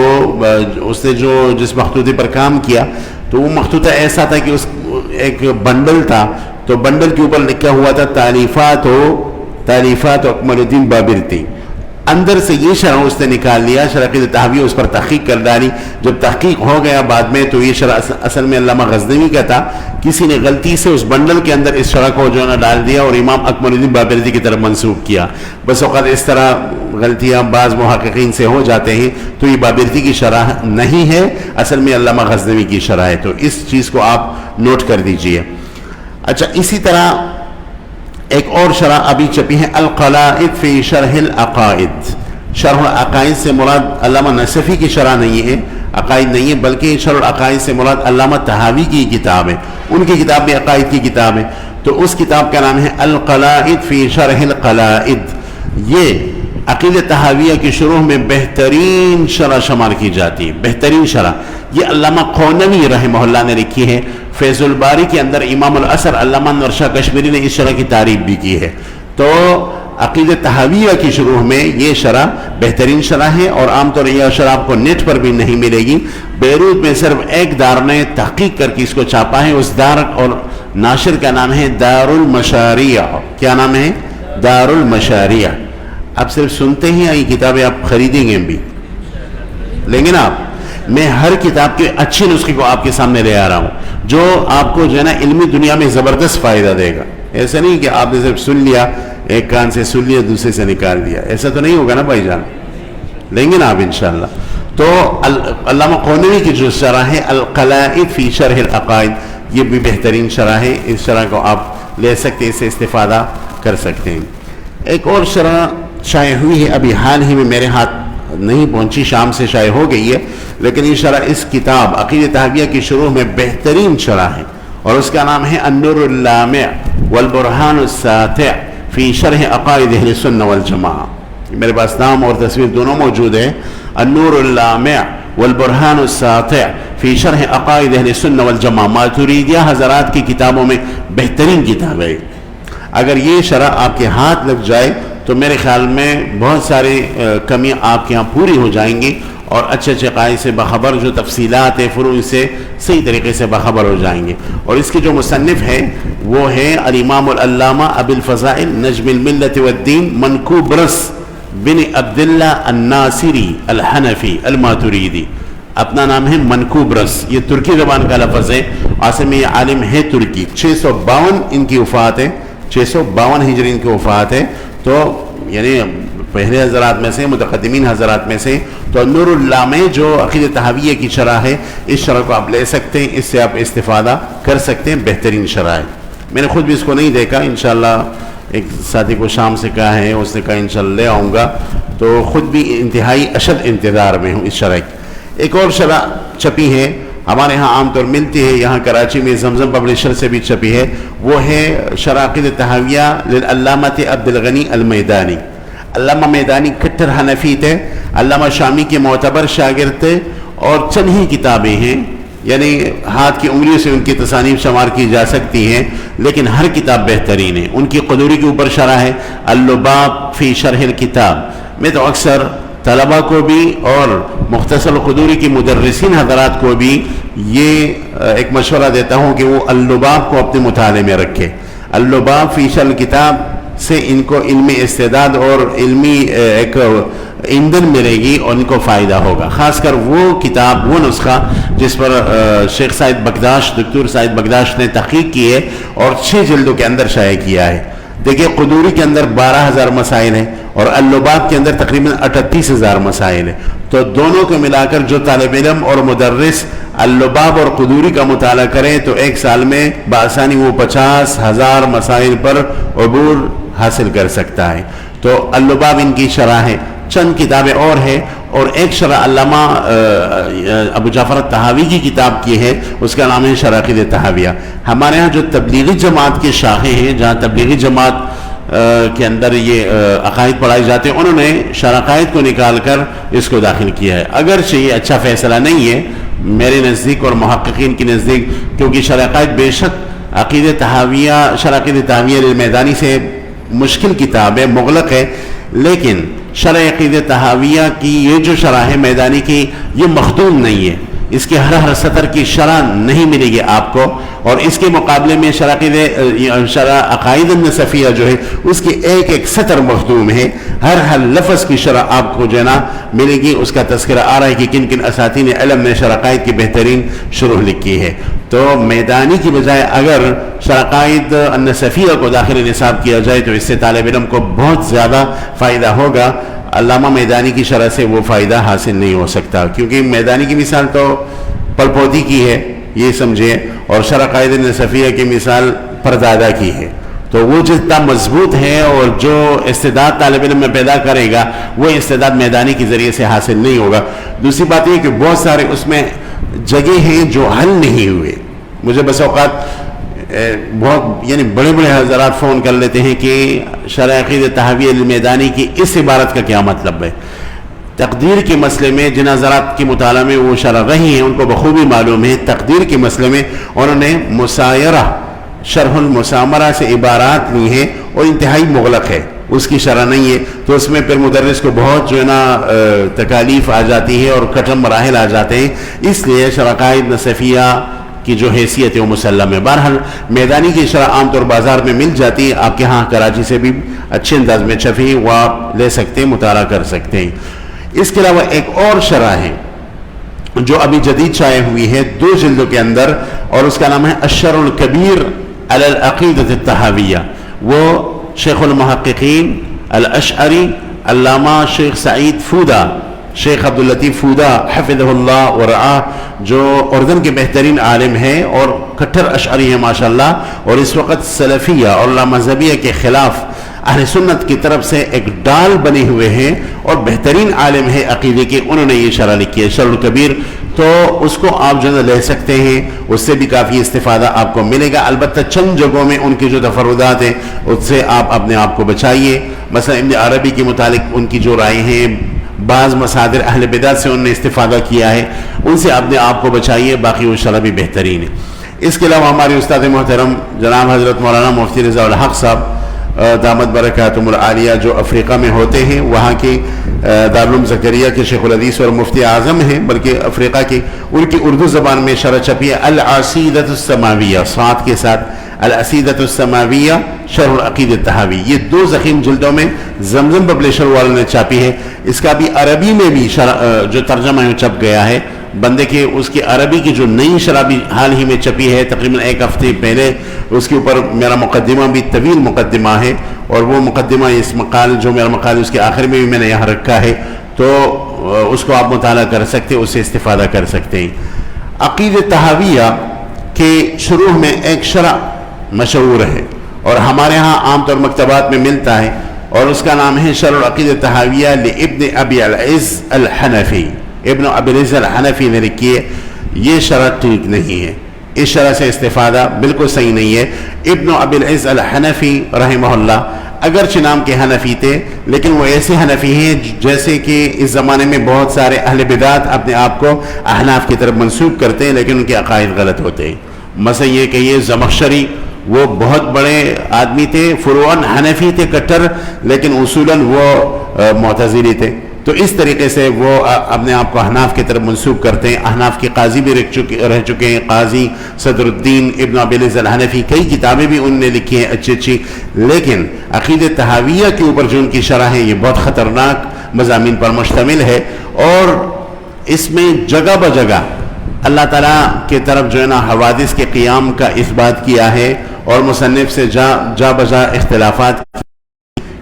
اس نے جس مخطوطے پر کام کیا تو وہ مخطوطہ ایسا تھا کہ اس ایک بنڈل تھا، تو بنڈل کے اوپر لکھا ہوا تھا تالیفات اکمل الدین بابرتی. اندر سے یہ شرح اس نے نکال لیا، شرح عقیدۃ الطحاویہ اس پر تحقیق کر ڈالی. جب تحقیق ہو گیا بعد میں تو یہ شرح اصل میں علامہ غزنوی کا تھا. کسی نے غلطی سے اس بنڈل کے اندر اس شرح کو جو ہے نا ڈال دیا اور امام اکمل الدین بابرتی کی طرف منسوب کیا. بس اوقات اس طرح غلطیاں بعض محققین سے ہو جاتے ہیں. تو یہ بابرتی کی شرح نہیں ہے، اصل میں علامہ غزنوی کی شرح ہے. تو اس چیز کو آپ نوٹ کر دیجئے. اچھا، اسی طرح ایک اور شرح ابھی چھپی ہے القلائد فی شرح العقائد. شرح العقائد سے مراد علامہ نصفی کی شرح نہیں ہے، عقائد نہیں ہے، بلکہ شرح العقائد سے مراد علامہ طحاوی کی کتاب ہے. ان کی کتاب بھی عقائد کی کتاب ہے. تو اس کتاب کا نام ہے القلائد فی شرح القلائد. یہ عقیدہ تحاویہ کی شروح میں بہترین شرح شمار کی جاتی ہے. بہترین شرح یہ علامہ قونوی رحمہ اللہ نے لکھی ہے. فیض الباری کے اندر امام الاثر علامہ انور شاہ کشمیری نے اس شرح کی تعریف بھی کی ہے. تو عقیدہ تحاویہ کی شروح میں یہ شرح بہترین شرح ہے، اور عام طور یہ شرح آپ کو نیٹ پر بھی نہیں ملے گی. بیروت میں صرف ایک دار نے تحقیق کر کے اس کو چھاپا ہے. اس دار اور ناشر کا نام ہے دار المشاریع. کیا نام ہے؟ دار المشاریع. آپ صرف سنتے ہیں، یہ کتابیں آپ خریدیں گے بھی، لیکن میں ہر کتاب کے اچھے نسخے کو آپ کے سامنے لے آ رہا ہوں جو آپ کو جو ہے نا علمی دنیا میں زبردست فائدہ دے گا. ایسا نہیں کہ آپ نے صرف سن لیا، ایک کان سے سن لیا دوسرے سے نکال دیا، ایسا تو نہیں ہوگا نا بھائی جان. لیں گے نا آپ انشاءاللہ. تو علامہ قونوی کی جو شرح ہے القلائد فی شرح العقائد، یہ بھی بہترین شرح ہے. اس شرح کو آپ لے سکتے ہیں، اس سے استفادہ کر سکتے ہیں. ایک اور شرح شائع ہوئی ہے، ابھی حال ہی میں میرے ہاتھ نہیں پہنچی، شام سے شائع ہو گئی ہے، لیکن یہ شرح اس کتاب عقیدہ تحاویہ کی شروح میں بہترین شرح ہے، اور اس کا نام ہے النور اللامع والبرہان الساطع فی شرح عقائد اہل السنہ والجماعہ. میرے پاس نام اور تصویر دونوں موجود ہے. النور اللامع والبرہان الساطع فی شرح عقائد اہل السنہ والجماعہ ماتریدیہ حضرات کی کتابوں میں بہترین کتاب ہے. اگر یہ شرح آپ کے ہاتھ لگ جائے تو میرے خیال میں بہت ساری کمیاں آپ کے یہاں پوری ہو جائیں گی، اور اچھے اچھے قائد سے باخبر جو تفصیلات فروع سے صحیح طریقے سے باخبر ہو جائیں گے. اور اس کے جو مصنف ہے وہ ہے الامام العلامہ ابی الفضائل نجم الملت والدین منکوب رس بن عبداللہ الناصری الحنفی الماتریدی. اپنا نام ہے منکوب رس، یہ ترکی زبان کا لفظ ہے. اصل میں یہ عالم ہے ترکی. 652 ان کی وفات ہے، 652 ہجری ان کی وفات ہے. تو یعنی پہلے حضرات میں سے، متقدمین حضرات میں سے. تو نور اللامع جو عقیدہ تحاویہ کی شرح ہے، اس شرح کو آپ لے سکتے ہیں، اس سے آپ استفادہ کر سکتے ہیں. بہترین شرح ہے. میں نے خود بھی اس کو نہیں دیکھا، انشاءاللہ ایک ساتھی کو شام سے کہا ہے، اس نے کہا انشاءاللہ لے آؤں گا. تو خود بھی انتہائی اشد انتظار میں ہوں اس شرح کی. ایک اور شرح چھپی ہے، ہمارے ہاں عام طور ملتی ہے، یہاں کراچی میں زمزم پبلشر سے بھی چھپی ہے. وہ ہے شرح عقیدہ تحاویہ للعلامۃ عبد الغنی المیدانی. علامہ میدانی کٹر حنفی تھے، علامہ شامی کے معتبر شاگرد تھے، اور چند ہی کتابیں ہیں، یعنی ہاتھ کی انگلیوں سے ان کی تصانیف شمار کی جا سکتی ہیں، لیکن ہر کتاب بہترین ہے. ان کی قدوری کے اوپر شرح ہے اللباب فی شرح الکتاب. میں تو اکثر طلبہ کو بھی اور مختصر القدوری کی مدرسین حضرات کو بھی یہ ایک مشورہ دیتا ہوں کہ وہ اللباب کو اپنے مطالعے میں رکھے. اللباب فی شرح الکتاب سے ان کو علمی استعداد اور علمی ایک ایندھن ملے گی، اور ان کو فائدہ ہوگا. خاص کر وہ کتاب، وہ نسخہ جس پر شیخ سعید بگداش، دکتور سعید بگداش نے تحقیق کی ہے اور 6 جلدوں کے اندر شائع کیا ہے. دیکھیں قدوری کے اندر 12,000 مسائل ہیں، اور اللباب کے اندر تقریباً 38,000 مسائل ہیں. تو دونوں کو ملا کر جو طالب علم اور مدرس اللباب اور قدوری کا مطالعہ کریں تو ایک سال میں بآسانی وہ 50,000 مسائل پر عبور حاصل کر سکتا ہے. تو اللباب ان کی شرح ہے. چند کتابیں اور ہیں، اور ایک شرح علامہ ابو جعفر الطحاوی کی کتاب کی ہے، اس کا نام ہے شرح عقیدہ تحاویہ. ہمارے ہاں جو تبلیغی جماعت کے شاخیں ہیں، جہاں تبلیغی جماعت کے اندر یہ عقائد پڑھائی جاتے ہیں، انہوں نے شرح عقائد کو نکال کر اس کو داخل کیا ہے. اگرچہ یہ اچھا فیصلہ نہیں ہے میرے نزدیک اور محققین کی نزدیک، کیونکہ شرح عقائد بے شک عقیدہ تحاویہ، شرح عقیدہ تحاویہ للمیدانی سے مشکل کتاب ہے، مغلق ہے، لیکن شرح عقیدہ تحاویہ کی یہ جو شرح ہے میدانی کی، یہ مختوم نہیں ہے. اس کے ہر سطر کی شرح نہیں ملے گی آپ کو، اور اس کے مقابلے میں شرح عقائد النصفیہ جو ہے اس کی ایک ایک سطر مختوم ہے. ہر لفظ کی شرح آپ کو جو ہے نا ملے گی. اس کا تذکرہ آ رہا ہے کہ کن کن اساتین علم نے شرح عقائد کی بہترین شروح لکھی ہے. تو میدانی کی بجائے اگر شرح عقائد النصفیہ کو داخل نصاب کیا جائے تو اس سے طالب علم کو بہت زیادہ فائدہ ہوگا. علامہ میدانی کی شرح سے وہ فائدہ حاصل نہیں ہو سکتا، کیونکہ میدانی کی مثال تو پلپودی کی ہے، یہ سمجھے، اور شرح عقائد النصفیہ کی مثال پردادا کی ہے. تو وہ جتنا مضبوط ہے اور جو استعداد طالب علم میں پیدا کرے گا وہ استعداد میدانی کے ذریعے سے حاصل نہیں ہوگا. دوسری بات یہ کہ بہت سارے اس میں جگہ ہیں جو حل نہیں ہوئے. مجھے بس اوقات بہت یعنی بڑے بڑے حضرات فون کر لیتے ہیں کہ شرح عقیدۃ طحاویہ المیدانی کی اس عبارت کا کیا مطلب ہے. تقدیر کے مسئلے میں جن حضرات کے مطالعہ میں وہ شرح رہی ہیں ان کو بخوبی معلوم ہے تقدیر کے مسئلے میں انہوں نے مسایرہ شرح المسامرہ سے عبارات لی ہیں اور انتہائی مغلق ہے, اس کی شرح نہیں ہے. تو اس میں پھر مدرس کو بہت جو ہے نا تکالیف آ جاتی ہے اور کٹم مراحل آ جاتے ہیں, اس لیے شرح عقائد نصفیہ کی جو حیثیت ہے وہ مسلم ہے. بہرحال میدانی کی شرح عام طور بازار میں مل جاتی ہے, آپ کے ہاں کراچی سے بھی اچھے انداز میں چھپی وہ آپ لے سکتے ہیں, مطالعہ کر سکتے ہیں. اس کے علاوہ ایک اور شرح ہے جو ابھی جدید شائع ہوئی ہے 2 جلدوں کے اندر, اور اس کا نام ہے الشرح الکبیر علی العقیدۃ الطحاویہ. وہ شیخ المحققین الاشعری علامہ شیخ سعید فودہ, شیخ عبداللطیف فودہ حفظہ اللہ ورعاہ, جو اردن کے بہترین عالم ہیں اور کٹھر اشعری ہیں ماشاءاللہ, اور اس وقت سلفیہ اور لامذہبیہ کے خلاف اہل سنت کی طرف سے ایک ڈال بنے ہوئے ہیں اور بہترین عالم ہے عقیدے کے. انہوں نے یہ شرح لکھی ہے شرح الکبیر, تو اس کو آپ جو ہے لے سکتے ہیں, اس سے بھی کافی استفادہ آپ کو ملے گا. البتہ چند جگہوں میں ان کی جو تفردات ہیں اس سے آپ اپنے آپ کو بچائیے. مثلا ابن عربی کے متعلق ان کی جو رائے ہیں, بعض مصادر اہل بدعت سے انہوں نے استفادہ کیا ہے, ان سے اپنے آپ کو بچائیے. باقی وہ شرح بھی بہترین ہے. اس کے علاوہ ہمارے استاد محترم جناب حضرت مولانا مفتی رضا الحق صاحب دامت برکاتہم العالیہ جو افریقہ میں ہوتے ہیں, وہاں کے دارالعلوم زکریا کے شیخ الحدیث اور مفتی اعظم ہیں بلکہ افریقہ کے, ان کی اردو زبان میں شرح چھپی ہے العقیدۃ السماویہ صاد کے ساتھ, العقیدۃ السماویہ شرح العقیدۃ الطحاوی. یہ 2 ضخیم جلدوں میں زمزم پبلشر والوں نے چھاپی ہے. اس کا بھی عربی میں بھی جو ترجمہ ہے چھپ گیا ہے بندے کے, اس کی عربی کی جو نئی شرح بھی حال ہی میں چھپی ہے تقریباً 1 ہفتے پہلے. اس کے اوپر میرا مقدمہ بھی طویل مقدمہ ہے, اور وہ مقدمہ اس مقال جو میرا مقال اس کے آخر میں بھی میں نے یہاں رکھا ہے, تو اس کو آپ مطالعہ کر سکتے, اس سے استفادہ کر سکتے ہیں. عقیدۃ طحاویہ کے شروع میں ایک شرح مشہور ہے اور ہمارے ہاں عام طور مکتبات میں ملتا ہے, اور اس کا نام ہے شرح العقیدۃ الطحاویہ لابن ابی العز الحنفی. ابن ابی العز الحنفی نے لکھی ہے. یہ شرح ٹھیک نہیں ہے, اس شرح سے استفادہ بالکل صحیح نہیں ہے. ابن ابی العز الحنفی رحمہ اللہ اگرچہ نام کے حنفی تھے, لیکن وہ ایسے حنفی ہیں جیسے کہ اس زمانے میں بہت سارے اہل بدعت اپنے آپ کو احناف کی طرف منسوب کرتے ہیں, لیکن ان کے عقائد غلط ہوتے ہیں. مثلا یہ کہ یہ زمخشری وہ بہت بڑے آدمی تھے, فروعاً حنفی تھے کٹر, لیکن اصولاً وہ معتزلی تھے. تو اس طریقے سے وہ اپنے آپ کو احناف کی طرف منسوب کرتے ہیں. احناف کے قاضی بھی رہ چکے ہیں, قاضی صدر الدین ابن ابی العز الحنفی. کئی کتابیں بھی انہوں نے لکھی ہیں اچھی اچھی, لیکن عقیدۃ طحاویہ کے اوپر جو ان کی شرح ہے یہ بہت خطرناک مضامین پر مشتمل ہے, اور اس میں جگہ بجگہ اللہ تعالیٰ کی طرف جو ہے نا حوادث کے قیام کا اثبات کیا ہے, اور مصنف سے جا بجا اختلافات.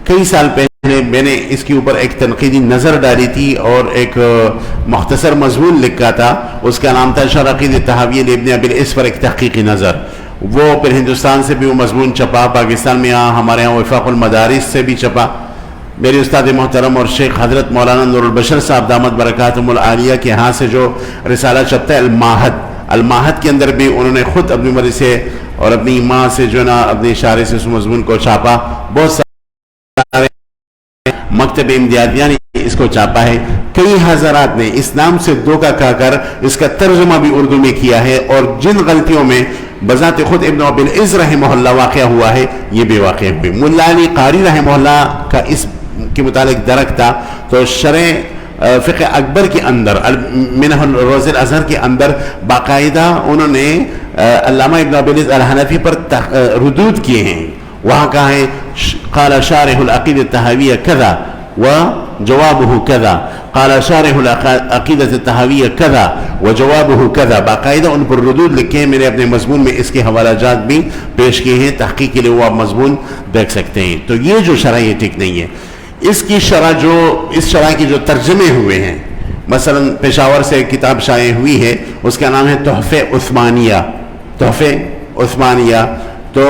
کئی سال پہلے میں نے اس کے اوپر ایک تنقیدی نظر ڈالی تھی اور ایک مختصر مضمون لکھا تھا, اس کا نام تھا شرح عقیدۃ طحاویہ لابن ابی العز پر ایک تحقیقی نظر. وہ پھر ہندوستان سے بھی وہ مضمون چھپا, پاکستان میں ہمارے یہاں وفاق المدارس سے بھی چھپا. میرے استاد محترم اور شیخ حضرت مولانا نور البشر صاحب دامت برکاتہم العالیہ کے ہاں سے جو رسالہ چھپتا ہے الماہد کے اندر بھی انہوں نے خود اپنی مرضی سے اور اپنی ماں سے جو ہے نا اپنے اشارے سے اس مضمون کو چھاپا. بہت سارے مکتب امدادیہ نے اس کو چھاپا ہے. کئی حضرات نے اس نام سے دھوکہ کھا کر اس کا ترجمہ بھی اردو میں کیا ہے, اور جن غلطیوں میں بذات خود ابن ابی العز رحمہ اللہ واقع ہوا ہے یہ بھی واقع ہوئی. ملا علی قاری رحمہ اللہ کا اس کے متعلق درک تھا, تو شرح فقہ اکبر کے اندر منہ الروض الازہر کے اندر باقاعدہ انہوں نے علامہ ابن ابی العز الحنفی پر ردود کیے ہیں. وہاں کہا ہے قال شارح العقیدۃ الطحاویہ کذا وجوابہ کذا, قال شارح العقیدۃ الطحاویہ کذا وجوابہ کذا. باقاعدہ ان پر ردود لکھے ہیں. میں نے اپنے مضمون میں اس کے حوالہ جات بھی پیش کیے ہیں, تحقیق کے لیے وہ آپ مضمون دیکھ سکتے ہیں. تو یہ جو شرح یہ ٹھیک نہیں ہے. اس شرح کی جو ترجمے ہوئے ہیں, مثلا پشاور سے ایک کتاب شائع ہوئی ہے, اس کا نام ہے تحفہ عثمانیہ. تو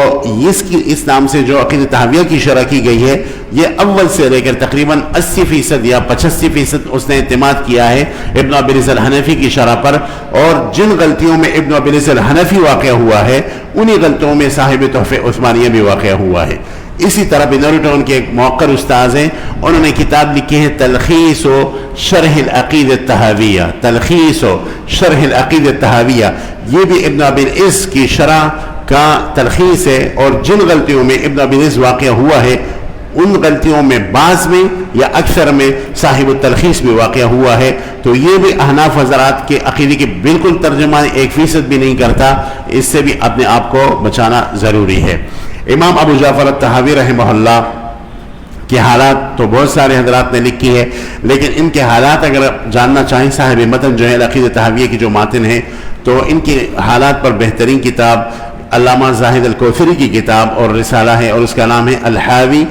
اس نام سے جو عقیدہ تحویہ کی شرح کی گئی ہے، یہ اول سے لے کر تقریباً 80% یا 85% اس نے اعتماد کیا ہے ابن ابی العز الحنفی کی شرح پر، اور جن غلطیوں میں ابن ابی العز الحنفی واقع ہوا ہے انہی غلطیوں میں صاحب تحفہ عثمانیہ بھی واقع ہوا ہے۔ اسی طرح بنوری ٹاؤن کے ایک موقر استاذ ہیں، انہوں نے کتاب لکھی ہے تلخیص و شرح العقیدہ الطحاویہ، تلخیص و شرح العقیدہ الطحاویہ، یہ بھی ابن ابی العز کی شرح کا تلخیص ہے، اور جن غلطیوں میں ابن ابی العز واقع ہوا ہے ان غلطیوں میں بعض میں یا اکثر میں صاحب التلخیص بھی واقع ہوا ہے۔ تو یہ بھی احناف حضرات کے عقیدے کی بالکل ترجمہ 1% بھی نہیں کرتا، اس سے بھی اپنے آپ کو بچانا ضروری ہے۔ امام ابو جعفر الطحاوی رحمہ اللہ کے حالات تو بہت سارے حضرات نے لکھی ہے، لیکن ان کے حالات اگر جاننا چاہیں صاحب متن جو ہے العقیدہ الطحاویہ کی جو ماتن ہے، تو ان کے حالات پر بہترین کتاب علامہ زاہد الکوثری کی کتاب اور رسالہ ہے، اور اس کا نام ہے الحاوی،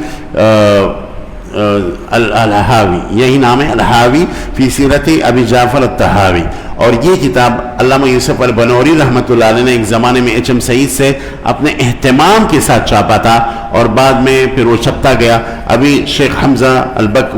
الحاوی یہی نام ہے، الحاوی فی سیرت ابی جعفر الطحاوی۔ اور یہ کتاب علامہ یوسف البنوری رحمۃ اللہ علیہ نے ایک زمانے میں ایچ ایم سعید سے اپنے اہتمام کے ساتھ چھاپا تھا، اور بعد میں پھر وہ چھپتا گیا۔ ابھی شیخ حمزہ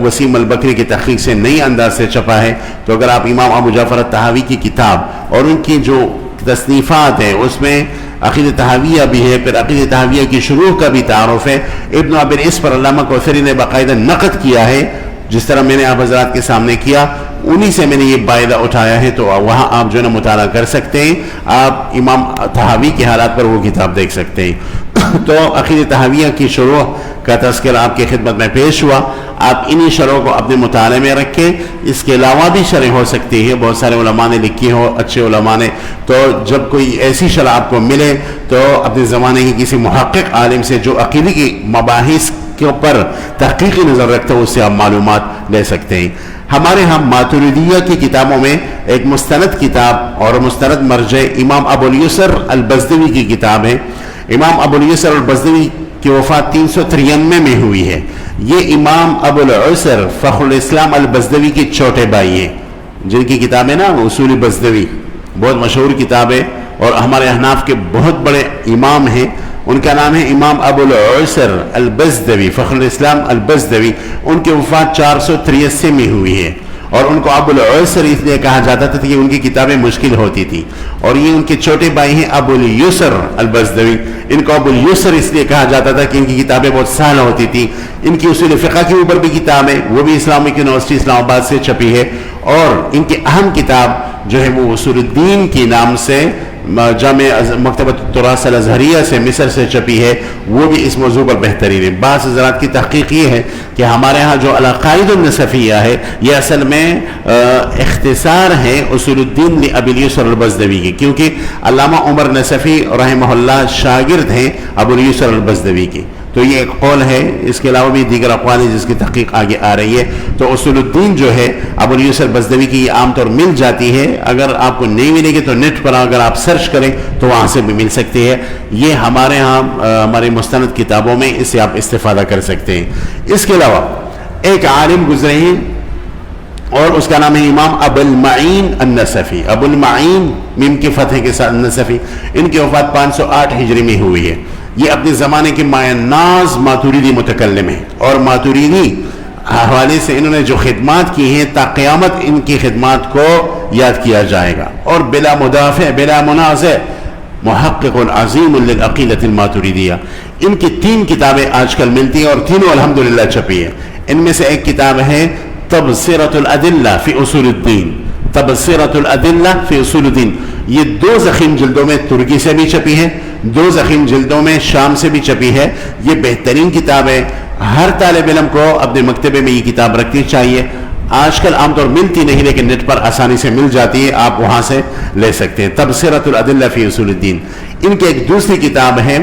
وسیم البکری کی تحقیق سے نئی انداز سے چھپا ہے۔ تو اگر آپ امام ابو جعفر الطحاوی کی کتاب اور ان کی جو تصنیفات ہیں اس میں عقیدہ تحویہ بھی ہے، پھر عقیدہ تحویہ کی شروع کا بھی تعارف ہے، ابن ابی العز پر علامہ کوثری نے باقاعدہ نقد کیا ہے، جس طرح میں نے آپ حضرات کے سامنے کیا، انہی سے میں نے یہ فائدہ اٹھایا ہے۔ تو وہاں آپ جو ہے نا مطالعہ کر سکتے ہیں، آپ امام طحاوی کے حالات پر وہ کتاب دیکھ سکتے ہیں۔ تو عقیدہ تحویہ کی شروع کا تذکرہ آپ کی خدمت میں پیش ہوا، آپ انہی شرحوں کو اپنے مطالعے میں رکھیں۔ اس کے علاوہ بھی شرح ہو سکتی ہے، بہت سارے علماء نے لکھی ہو، اچھے علماء نے، تو جب کوئی ایسی شرح آپ کو ملے تو اپنے زمانے کی کسی محقق عالم سے جو عقیدے کی مباحث کے اوپر تحقیقی نظر رکھتا ہے اس سے آپ معلومات لے سکتے ہیں۔ ہمارے ہاں ماتریدیہ کی کتابوں میں ایک مستند کتاب اور مستند مرجع امام ابو الیسر البزدوی کی کتاب ہے۔ امام ابو الیسر البزدوی کی وفات 393 میں ہوئی ہے۔ یہ امام ابو الیسر فخر الاسلام البزدوی کے چھوٹے بھائی ہیں، جن کی کتاب ہے نا اصول بزدوی، بہت مشہور کتاب ہے، اور ہمارے احناف کے بہت بڑے امام ہیں۔ ان کا نام ہے امام ابو الیسر البزدوی فخر الاسلام البزدوی۔ ان کی وفات 483 میں ہوئی ہے، اور ان کو ابو الیسر اس لیے کہا جاتا تھا کہ ان کی کتابیں مشکل ہوتی تھی، اور یہ ان کے چھوٹے بھائی ہیں ابو الیسر البزدوی۔ ان کو ابو الیسر اس لیے کہا جاتا تھا کہ ان کی کتابیں بہت سہل ہوتی تھی۔ ان کی اصول فقہ کے اوپر بھی کتاب ہے، وہ بھی اسلامک یونیورسٹی اسلام آباد سے چھپی ہے، اور ان کی اہم کتاب جو ہے وہ اصول الدین کے نام سے جامع مکتبۃ التراث الازہریہ سے مصر سے چھپی ہے، وہ بھی اس موضوع پر بہترین ہے۔ بعض حضرات کی تحقیق یہ ہے کہ ہمارے ہاں جو العقائد النسفیہ ہے یہ اصل میں اختصار ہے اصول الدین لابی الیسر البزدوی کی، کیونکہ علامہ عمر نصفی رحمہ اللہ شاگرد ہیں ابو الیسر البزدوی کی۔ تو یہ ایک قول ہے، اس کے علاوہ بھی دیگر اقوال ہیں جس کی تحقیق آگے آ رہی ہے۔ تو اصول الدین جو ہے ابو الیسر بزدوی کی یہ عام طور مل جاتی ہے، اگر آپ کو نہیں ملے گی تو نیٹ پر اگر آپ سرچ کریں تو وہاں سے بھی مل سکتی ہے۔ یہ ہمارے ہاں ہماری مستند کتابوں میں اس سے آپ استفادہ کر سکتے ہیں۔ اس کے علاوہ ایک عالم گزرے ہیں اور اس کا نام ہے امام ابو المعین النصفی، ابو المعین میم کی فتح کے ساتھ النصفی۔ ان کی وفات 508 ہجری میں ہوئی ہے۔ یہ اپنے زمانے کے مایہ ناز ماتوریدی متکلم ہیں، اور ماتوریدی حوالے سے انہوں نے جو خدمات کی ہیں تا قیامت ان کی خدمات کو یاد کیا جائے گا، اور بلا مدافع بلا منازع محقق عظیم للعقیدۃ الماتوریدیہ۔ ان کی 3 کتابیں آج کل ملتی ہیں، اور تینوں الحمدللہ چھپی ہیں۔ ان میں سے ایک کتاب ہے تبصرۃ الادلہ فی اصول الدین، تبصرۃ الادلہ فی اصول الدین۔ یہ 2 ضخیم جلدوں میں ترکی سے بھی چھپی ہے، 2 ضخیم جلدوں میں شام سے بھی چھپی ہے۔ یہ بہترین کتاب ہے، ہر طالب علم کو اپنے مکتبے میں یہ کتاب رکھنی چاہیے۔ آج کل عام طور ملتی نہیں، لیکن نیٹ پر آسانی سے مل جاتی ہے، آپ وہاں سے لے سکتے ہیں۔ تبصرۃ الادلہ فی اصول الدین۔ ان کی ایک دوسری کتاب ہے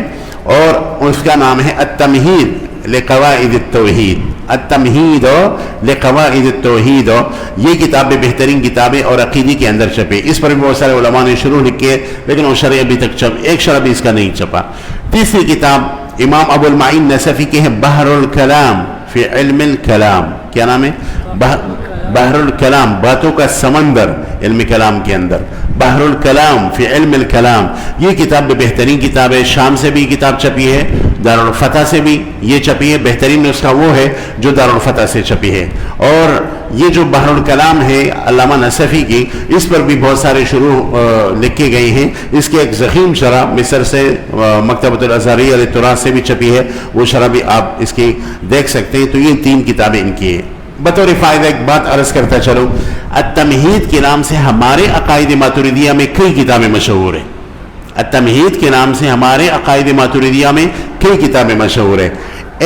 اور اس کا نام ہے التمہید لقواعد التوحید، التمہید لقواعد التوحید۔ یہ کتاب بھی بہترین کتابیں اور عقیدے کے اندر چھپے، اس پر بھی بہت سارے علماء نے شروع لکھی ہے، لیکن وہ شرح ابھی تک ایک شرح بھی اس کا نہیں چھپا۔ تیسری کتاب امام ابو المعین نصفی کے ہے بحر الکلام فی علم الکلام۔ کیا نام ہے؟ بحر الکلام، باتوں کا سمندر علم کلام کے اندر، بحر الکلام فی علم الکلام، یہ کتاب بھی بہترین کتاب ہے. شام سے بھی کتاب چھپی ہے، دارالفتح سے بھی یہ چھپی ہے. بہترین نسخہ وہ ہے جو دارالفتح سے چھپی ہے. اور یہ جو بحر الکلام ہے علامہ نصفی کی، اس پر بھی بہت سارے شروح لکھے گئے ہیں. اس کے ایک ضخیم شرح مصر سے مکتبۃ الازہریہ للتراث سے بھی چھپی ہے، وہ شرح بھی آپ اس کی دیکھ سکتے ہیں. تو یہ 3 کتابیں ان کی ہیں. بطور فائدہ ایک بات عرض کرتا چلوں، التمہید کے نام سے ہمارے عقائد ماتریدیہ میں کئی کتابیں مشہور ہیں. التمہید کے نام سے ہمارے عقائد ماتریدیہ میں کئی کتابیں مشہور ہیں.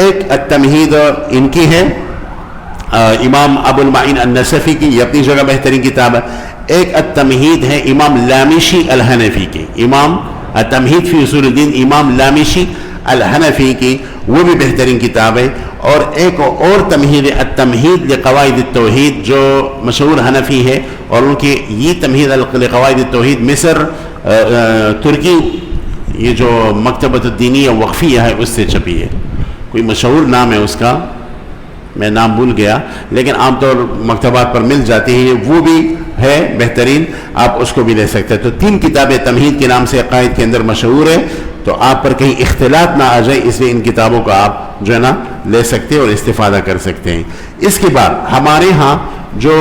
ایک التمہید ان کی ہے امام ابو المعین النصفی کی، یہ اپنی جگہ بہترین کتاب ہے. ایک التمہید ہے امام لامشی الحنفی کی، امام التمہید فی اصول الدین امام لامشی الحنفی کی، وہ بھی بہترین کتاب ہے. اور ایک اور تمہید التمہید لقواعد التوحید جو مشہور حنفی ہے، اور ان کی یہ تمہید لقواعد التوحید مصر ترکی یہ جو مکتبۃ الدینیہ وقفیہ ہے اس سے چھپی ہے. کوئی مشہور نام ہے اس کا، میں نام بھول گیا، لیکن عام طور مکتبات پر مل جاتی ہیں. وہ بھی ہے بہترین، آپ اس کو بھی لے سکتے ہیں. تو 3 کتابیں تمہید کے نام سے عقائد کے اندر مشہور ہے. تو آپ پر کہیں اختلاط نہ آ جائے، اس لیے ان کتابوں کا آپ جو ہے نا لے سکتے ہیں اور استفادہ کر سکتے ہیں. اس کے بعد ہمارے ہاں جو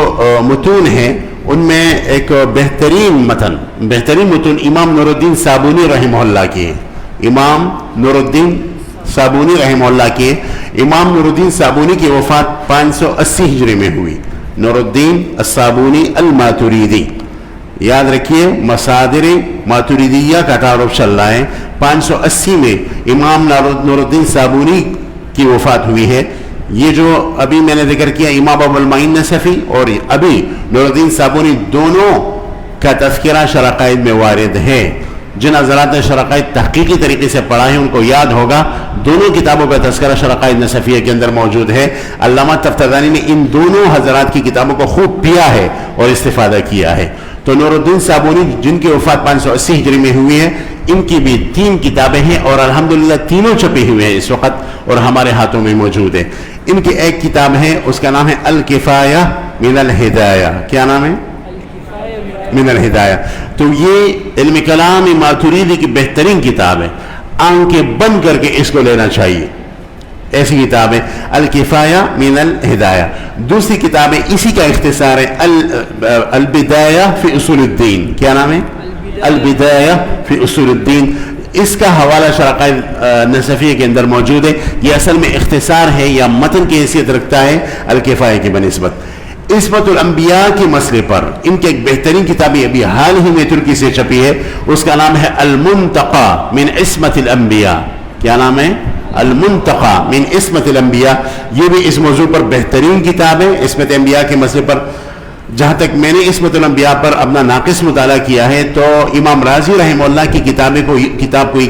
متون ہیں ان میں ایک بہترین متون امام نور الدین صابونی رحمہ اللہ کی ہیں. امام نور الدین صابونی رحمہ اللہ کی. امام نور الدین صابونی کی وفات 580 ہجری میں ہوئی. نور الدین الصابونی الماتریدی، یاد رکھیے مصادر ماتریدیہ کا تعارف چل رہا ہے. 580 میں امام نور الدین صابونی کی وفات ہوئی ہے. یہ جو ابھی میں نے ذکر کیا امام ابو المعین نصفی اور ابھی نور الدین صابونی، دونوں کا تذکرہ شرقائد میں وارد ہے. جن حضرات نے شرقائد تحقیقی طریقے سے پڑھا ہے ان کو یاد ہوگا دونوں کتابوں کا تذکرہ شرقائد نصفیہ کے اندر موجود ہے. علامہ تفتزانی نے ان دونوں حضرات کی کتابوں کو خوب پیا ہے اور استفادہ کیا ہے. تو نور الدین صابونی جن کی وفات 580 ہجری میں ہوئی ہے، ان کی بھی 3 کتابیں ہیں اور الحمدللہ تینوں چھپی ہوئے ہیں اس وقت اور ہمارے ہاتھوں میں موجود ہے. ان کی ایک کتاب ہے، اس کا نام ہے الکفایہ من الہدایہ. کیا نام ہے؟ من الہدایہ. تو یہ علم کلام ماتریدی کی بہترین کتاب ہے، آنکھیں بند کر کے اس کو لینا چاہیے. ایسی کتاب ہے الکفایہ من الہدایہ. دوسری کتاب ہے اسی کا اختصار ہے البدایہ فی اصول الدین. کیا نام ہے؟ البدایہ فی اصول الدین. اس کا حوالہ شرقائد نصفیہ کے اندر موجود ہے. یہ اصل میں اختصار ہے یا متن کی حیثیت رکھتا ہے الکفایہ کی بنسبت. عصمت الانبیاء کے مسئلے پر ان کی ایک بہترین کتاب ابھی حال ہی میں ترکی سے چھپی ہے، اس کا نام ہے المنتقى من عصمت الانبیاء. کیا نام ہے؟ المنتقى من عصمت الانبیاء. یہ بھی اس موضوع پر بہترین کتاب ہے عصمت انبیاء کے مسئلے پر. جہاں تک میں نے عصمت الانبیاء پر اپنا ناقص مطالعہ کیا ہے تو امام راضی رحمہ اللہ کی کتاب کو یہ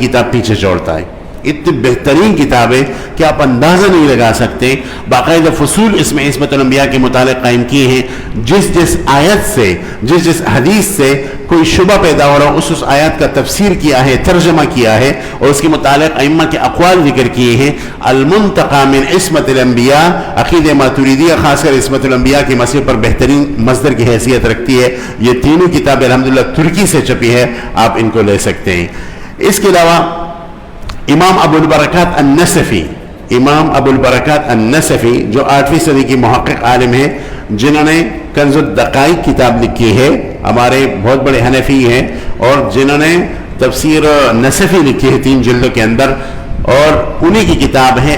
کتاب پیچھے چھوڑتا ہے. اتنی بہترین کتاب ہے کہ آپ اندازہ نہیں لگا سکتے. باقاعدہ فصول اس میں عصمت الانبیاء کے متعلق قائم کیے ہیں. جس آیت سے جس حدیث سے کوئی شبہ پیدا ہو رہا ہو اس آیت کا تفسیر کیا ہے، ترجمہ کیا ہے اور اس کے متعلق ائمہ کے اقوال ذکر کیے ہیں. المنتقى من عصمت الانبیاء عقیدہ ماتریدیہ خاص کر عصمت الانبیاء کے مسئلے پر بہترین مصدر کی حیثیت رکھتی ہے. یہ تینوں کتابیں الحمدللہ ترکی سے چھپی ہے، آپ ان کو لے سکتے ہیں. اس کے علاوہ امام ابو البرکات النصفی، امام ابو البرکات النصفی جو 8ویں صدی کی محقق عالم ہیں، جنہوں نے کنز الدقائق کتاب لکھی ہے، ہمارے بہت بڑے حنفی ہیں، اور جنہوں نے تفسیر نصفی لکھی ہے 3 جلدوں کے اندر، اور انہی کی کتاب ہے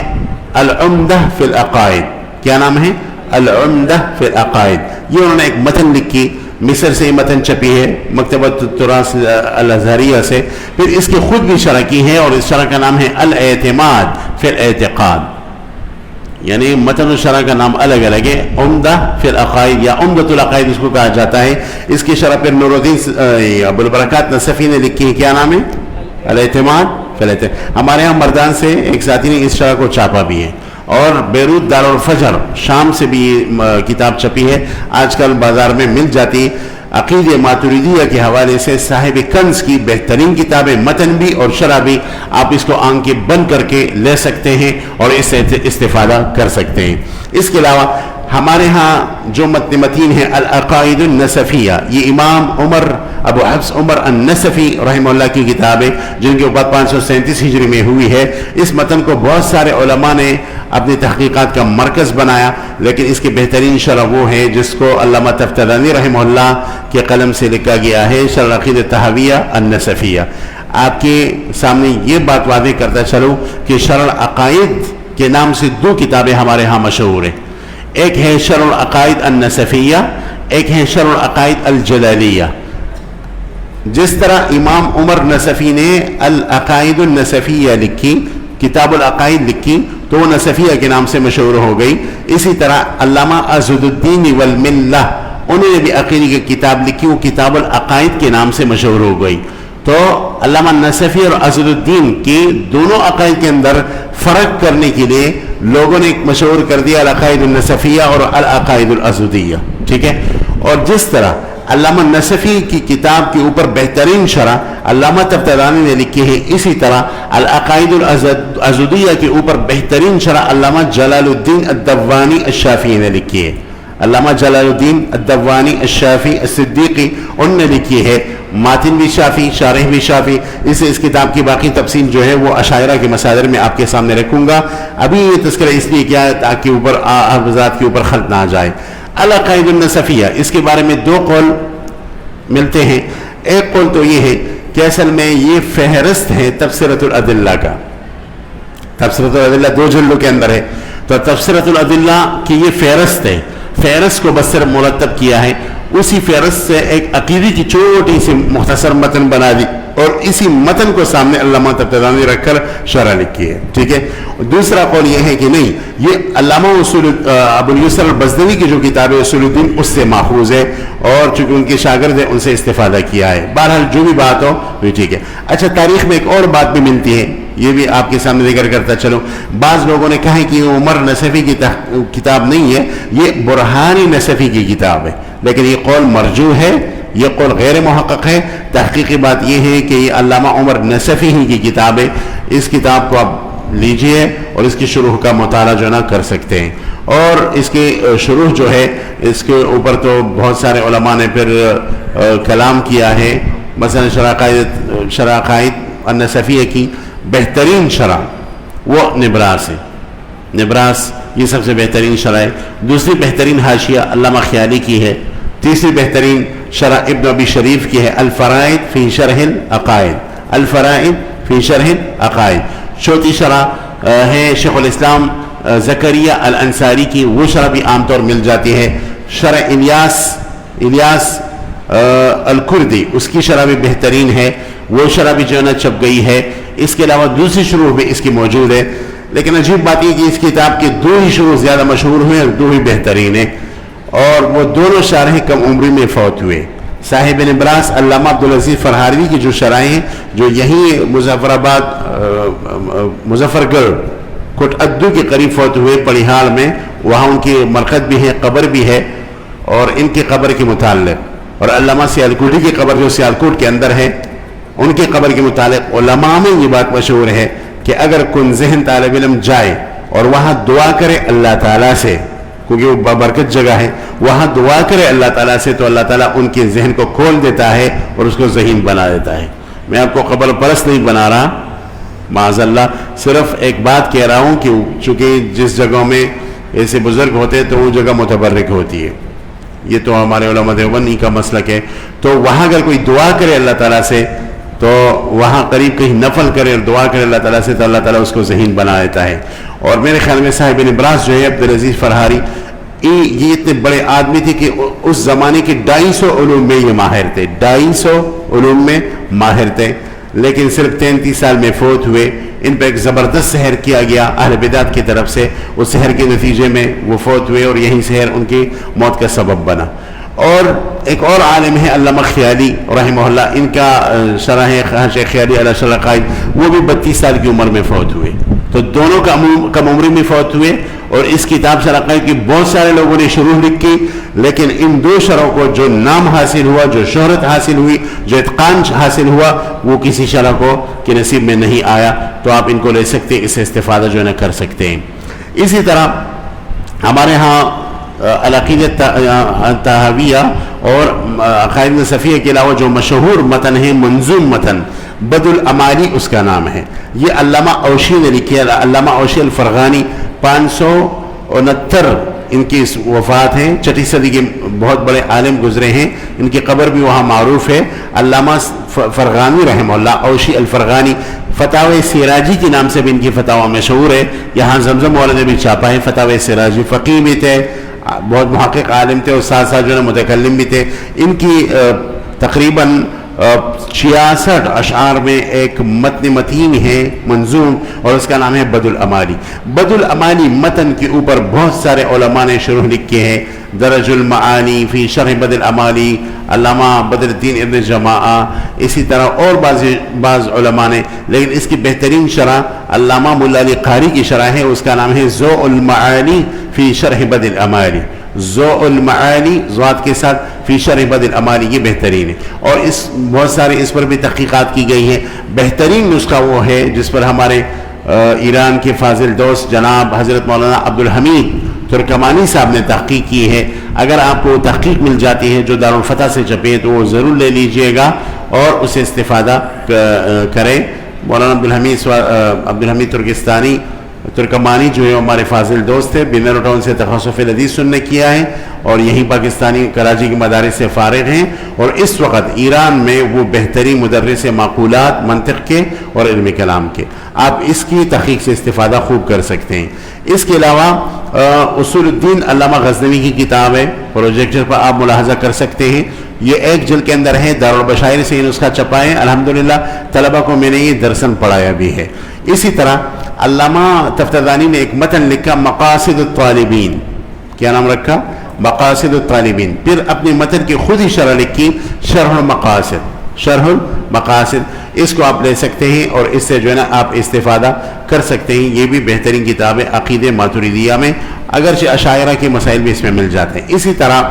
العمدہ فی العقائد. کیا نام ہے؟ العمدہ فی العقائد. یہ انہوں نے ایک متن لکھی، مصر سے متن چھپی ہے مکتبۃ التراث الازہریہ سے. پھر اس کی خود بھی شرح کی ہے اور اس شرح کا نام ہے الاعتماد فی الاعتقاد. یعنی متن و شرح کا نام الگ الگ ہے. عمدہ فی العقائد یا عمدۃ العقائد اس کو کہا جاتا ہے. اس کی شرح پھر نور الدین ابو البرکات نصفی نے لکھی ہے. کیا نام ہے؟ الاعتماد فی الاعتقاد. ہمارے ہاں مردان سے ایک ساتھی نے اس شرح کو چھاپا بھی ہے، اور بیروت دارالفجر شام سے بھی یہ کتاب چھپی ہے، آج کل بازار میں مل جاتی. عقیدہ ماتریدیہ کے حوالے سے صاحب کنز کی بہترین کتابیں، متن بھی اور شرح بھی. آپ اس کو آنکھیں بند کر کے لے سکتے ہیں اور اس سے استفادہ کر سکتے ہیں. اس کے علاوہ ہمارے ہاں جو متن متین ہے العقائد النسفیہ، یہ امام عمر ابو حفص عمر النسفی رحمہ اللہ کی کتاب ہے، جن کے اوپر 537 ہجری میں ہوئی ہے۔ اس متن کو بہت سارے علماء نے اپنی تحقیقات کا مرکز بنایا، لیکن اس کی بہترین شرح وہ ہے جس کو علامہ تفتزانی رحمہ اللہ کے قلم سے لکھا گیا ہے، شرح العقیدہ الطحاویہ النسفیہ۔ آپ کے سامنے یہ بات واضح کرتا چلوں کہ شرح العقائد کے نام سے دو کتابیں ہمارے ہاں مشہور ہیں، ایک ہے شرح العقائد النسفیہ، ایک ہے شرح العقائد الجلالیہ۔ جس طرح امام عمر نسفی نے العقائد النسفیہ لکھی، کتاب العقائد لکھی، تو وہ نسفیہ کے نام سے مشہور ہو گئی، اسی طرح علامہ عضد الدین والملہ انہوں نے بھی عقیدے کی کتاب لکھی، وہ کتاب العقائد کے نام سے مشہور ہو گئی۔ تو علامہ نسفی اور عضد الدین کی دونوں عقائد کے اندر فرق کرنے کے لیے لوگوں نے مشہور کر دیا العقائد النسفیہ اور العقائد العضدیہ، ٹھیک ہے۔ اور جس طرح علامہ نسفی کی کتاب کے اوپر بہترین شرح علامہ تفتزانی نے لکھی ہے، اسی طرح العقائد العضدیہ کے اوپر بہترین شرح علامہ جلال الدین الدوانی الشافعی نے لکھی ہے۔ علامہ جلال الدین الدوانی الشافعی الصدیقی ان نے لکھی ہے، ماتن بھی شافعی، شارح بھی شافعی۔ اس کتاب کی باقی تفصیل جو ہے وہ اشاعرہ کے مصادر میں آپ کے سامنے رکھوں گا، ابھی یہ تذکرہ اس لیے کیا ہے تاکہ اوپر حضرات کے اوپر خلط نہ آ جائے۔ العقائد النسفیہ، اس کے بارے میں دو قول ملتے ہیں۔ ایک قول تو یہ ہے کہ اصل میں یہ فہرست ہے تبصرۃ الادلہ کا، تبصرۃ الادلہ 2 جلدوں کے اندر ہے، تو تبصرۃ الادلہ کی یہ فہرست ہے، فہرست کو بس صرف مرتب کیا ہے، اسی فہرست سے ایک عقیدے کی چھوٹی سی مختصر متن بنا دی اور اسی متن کو سامنے علامہ تفتزانی رکھ کر شرح لکھی ہے، ٹھیک ہے۔ دوسرا قول یہ ہے کہ نہیں، یہ علامہ ابو الیسر البزدوی کی جو کتاب ہے اصول الدین اس سے ماخوذ ہے، اور چونکہ ان کے شاگرد ہیں ان سے استفادہ کیا ہے۔ بہرحال جو بھی بات ہو وہ ٹھیک ہے۔ اچھا، تاریخ میں ایک اور بات بھی ملتی ہے، یہ بھی آپ کے سامنے ذکر کرتا چلوں۔ بعض لوگوں نے کہا ہے کہ یہ عمر نسفی کی کتاب نہیں ہے، یہ برہانی نسفی کی کتاب ہے، لیکن یہ قول مرجوح ہے، یہ قول غیر محقق ہے۔ تحقیقی بات یہ ہے کہ یہ علامہ عمر نسفی ہی کی کتاب ہے۔ اس کتاب کو آپ لیجئے اور اس کی شروح کا مطالعہ جو ہے نا کر سکتے ہیں، اور اس کی شروح جو ہے اس کے اوپر تو بہت سارے علماء نے پھر کلام کیا ہے، مثلا شرح عقائد النسفیہ کی بہترین شرح وہ نبراس ہے، نبراس یہ سب سے بہترین شرح ہے۔ دوسری بہترین حاشیہ علامہ خیالی کی ہے۔ تیسری بہترین شرح ابن ابی شریف کی ہے، الفرائد فی شرح العقائد، الفرائد فی شرح العقائد۔ چوتھی شرح ہے شیخ الاسلام زکریا الانصاری کی، وہ شرح بھی عام طور مل جاتی ہے۔ شرح الیاس الکردی، اس کی شرح بھی بہترین ہے، وہ شرح بھی جو ہے نا چھپ گئی ہے۔ اس کے علاوہ دوسری شروح بھی اس کی موجود ہے، لیکن عجیب بات یہ کہ اس کتاب کے 2 ہی شروح زیادہ مشہور ہوئے اور 2 ہی بہترین ہیں، اور وہ دونوں شارح کم عمری میں فوت ہوئے۔ صاحب نبراس علامہ عبدالعزیز فرہاروی کی جو شرائح ہیں جو یہیں مظفر آباد مظفر گڑھ کوٹ ادو کے قریب فوت ہوئے پڑیہال میں، وہاں ان کی مرقد بھی ہے، قبر بھی ہے، اور ان کی قبر کے متعلق، اور علامہ سیالکوٹی کی قبر جو سیالکوٹ کے اندر ہے ان کی قبر کے متعلق علماء میں یہ بات مشہور ہے کہ اگر کن ذہن طالب علم جائے اور وہاں دعا کرے اللہ تعالیٰ سے، کیونکہ وہ بابرکت جگہ ہے، وہاں دعا کرے اللہ تعالیٰ سے، تو اللہ تعالیٰ ان کے ذہن کو کھول دیتا ہے اور اس کو ذہین بنا دیتا ہے۔ میں آپ کو قبر پرست نہیں بنا رہا، معاذ اللہ، صرف ایک بات کہہ رہا ہوں کہ چونکہ جس جگہوں میں ایسے بزرگ ہوتے ہیں تو وہ جگہ متبرک ہوتی ہے، یہ تو ہمارے علماء دیوبند کا مسلک ہے، تو وہاں اگر کوئی دعا کرے اللہ تعالیٰ سے تو وہاں قریب کہیں نفل کرے اور دعا کرے اللہ تعالیٰ سے تو اللہ تعالیٰ اس کو ذہین بنا دیتا ہے۔ اور میرے خیال میں صاحب نبراس جو ہے عبدالعزیز فرہاری، یہ اتنے بڑے آدمی تھے کہ اس زمانے کے 250 علوم میں یہ ماہر تھے، 250 علوم میں ماہر تھے، لیکن صرف 33 سال میں فوت ہوئے۔ ان پہ ایک زبردست سحر کیا گیا اہل بدعت کی طرف سے، اس سحر کے نتیجے میں وہ فوت ہوئے اور یہی سحر ان کی موت کا سبب بنا۔ اور ایک اور عالم ہے علامہ خیالی رحمہ اللہ، ان کا شرح ہے خیالی علی شرح العقائد، وہ بھی 32 سال کی عمر میں فوت ہوئے، تو دونوں کم عمری میں فوت ہوئے۔ اور اس کتاب شرح العقائد کی بہت سارے لوگوں نے شروح لکھی، لیکن ان 2 شرحوں کو جو نام حاصل ہوا، جو شہرت حاصل ہوئی، جو اتقان حاصل ہوا، وہ کسی شرح کو کے نصیب میں نہیں آیا، تو آپ ان کو لے سکتے، اس سے استفادہ جو ہے نہ کر سکتے ہیں۔ اسی طرح ہمارے ہاں العقیدۃ طحاویہ اور عقائد نصفیہ کے علاوہ جو مشہور متن ہے منظوم متن بدر الامالی اس کا نام ہے. یہ علامہ اوشی نے لکھی ہے. علامہ اوشی الفرغانی 569 ان کی وفات ہے. 6 صدی کے بہت بڑے عالم گزرے ہیں. ان کی قبر بھی وہاں معروف ہے. علامہ فرغانی رحمہ اللہ اوشی الفرغانی فتاوی سراجی کے نام سے بھی ان کی فتاوی مشہور ہے. یہاں زمزم والے نے بھی چھاپا ہے فتاوی سراجی. فقیہ بھی تھے, بہت محقق عالم تھے اور ساتھ ساتھ جو ہے متکلم بھی تھے. ان کی تقریباً 66 اشعار میں ایک متن متین ہے منظوم اور اس کا نام ہے بدر الامالی. بدر الامالی متن کے اوپر بہت سارے علماء نے شروح لکھے ہیں. درج المعانی فی شرح بدر الامالی علامہ بدر الدین ابن جماعہ, اسی طرح اور بعض علماء نے. لیکن اس کی بہترین شرح علامہ مولا علی قاری کی شرح ہے, اس کا نام ہے ضوء المعانی فی شرح بدر الامالی. ضوء المعانی ضاد کے ساتھ فی شرح بدر الامالی, یہ بہترین ہے. اور اس بہت سارے اس پر بھی تحقیقات کی گئی ہیں. بہترین نسخہ وہ ہے جس پر ہمارے ایران کے فاضل دوست جناب حضرت مولانا عبدالحمید ترکمانی صاحب نے تحقیق کی ہے. اگر آپ کو تحقیق مل جاتی ہے جو دارالفتح سے چھپے تو وہ ضرور لے لیجئے گا اور اسے استفادہ کریں. مولانا عبدالحمید ترکمانی جو ہے ہمارے فاضل دوست ہے. بنر ٹاؤن سے تخصص الحدیث سننے کیا ہے اور یہیں پاکستانی کراچی کے مدارس سے فارغ ہیں, اور اس وقت ایران میں وہ بہترین مدرس معقولات منطق کے اور علم کلام کے. آپ اس کی تحقیق سے استفادہ خوب کر سکتے ہیں. اس کے علاوہ اصول الدین علامہ غزنوی کی کتاب ہے, پروجیکٹر پر آپ ملاحظہ کر سکتے ہیں. یہ ایک جلد کے اندر ہے, دارالبشائر سے یہ نسخہ چھپا ہے. الحمدللہ طلبہ کو میں نے یہ درسن پڑھایا بھی ہے. اسی طرح علامہ تفتزانی نے ایک متن لکھا مقاصد الطالبین. کیا نام رکھا؟ مقاصد الطالبین. پھر اپنے متن کی خود ہی شرح لکھی شرح المقاصد. شرح المقاصد اس کو آپ لے سکتے ہیں اور اس سے جو ہے نا آپ استفادہ کر سکتے ہیں. یہ بھی بہترین کتاب ہے عقیدہ ماتریدیہ میں, اگرچہ اشاعرہ کے مسائل بھی اس میں مل جاتے ہیں. اسی طرح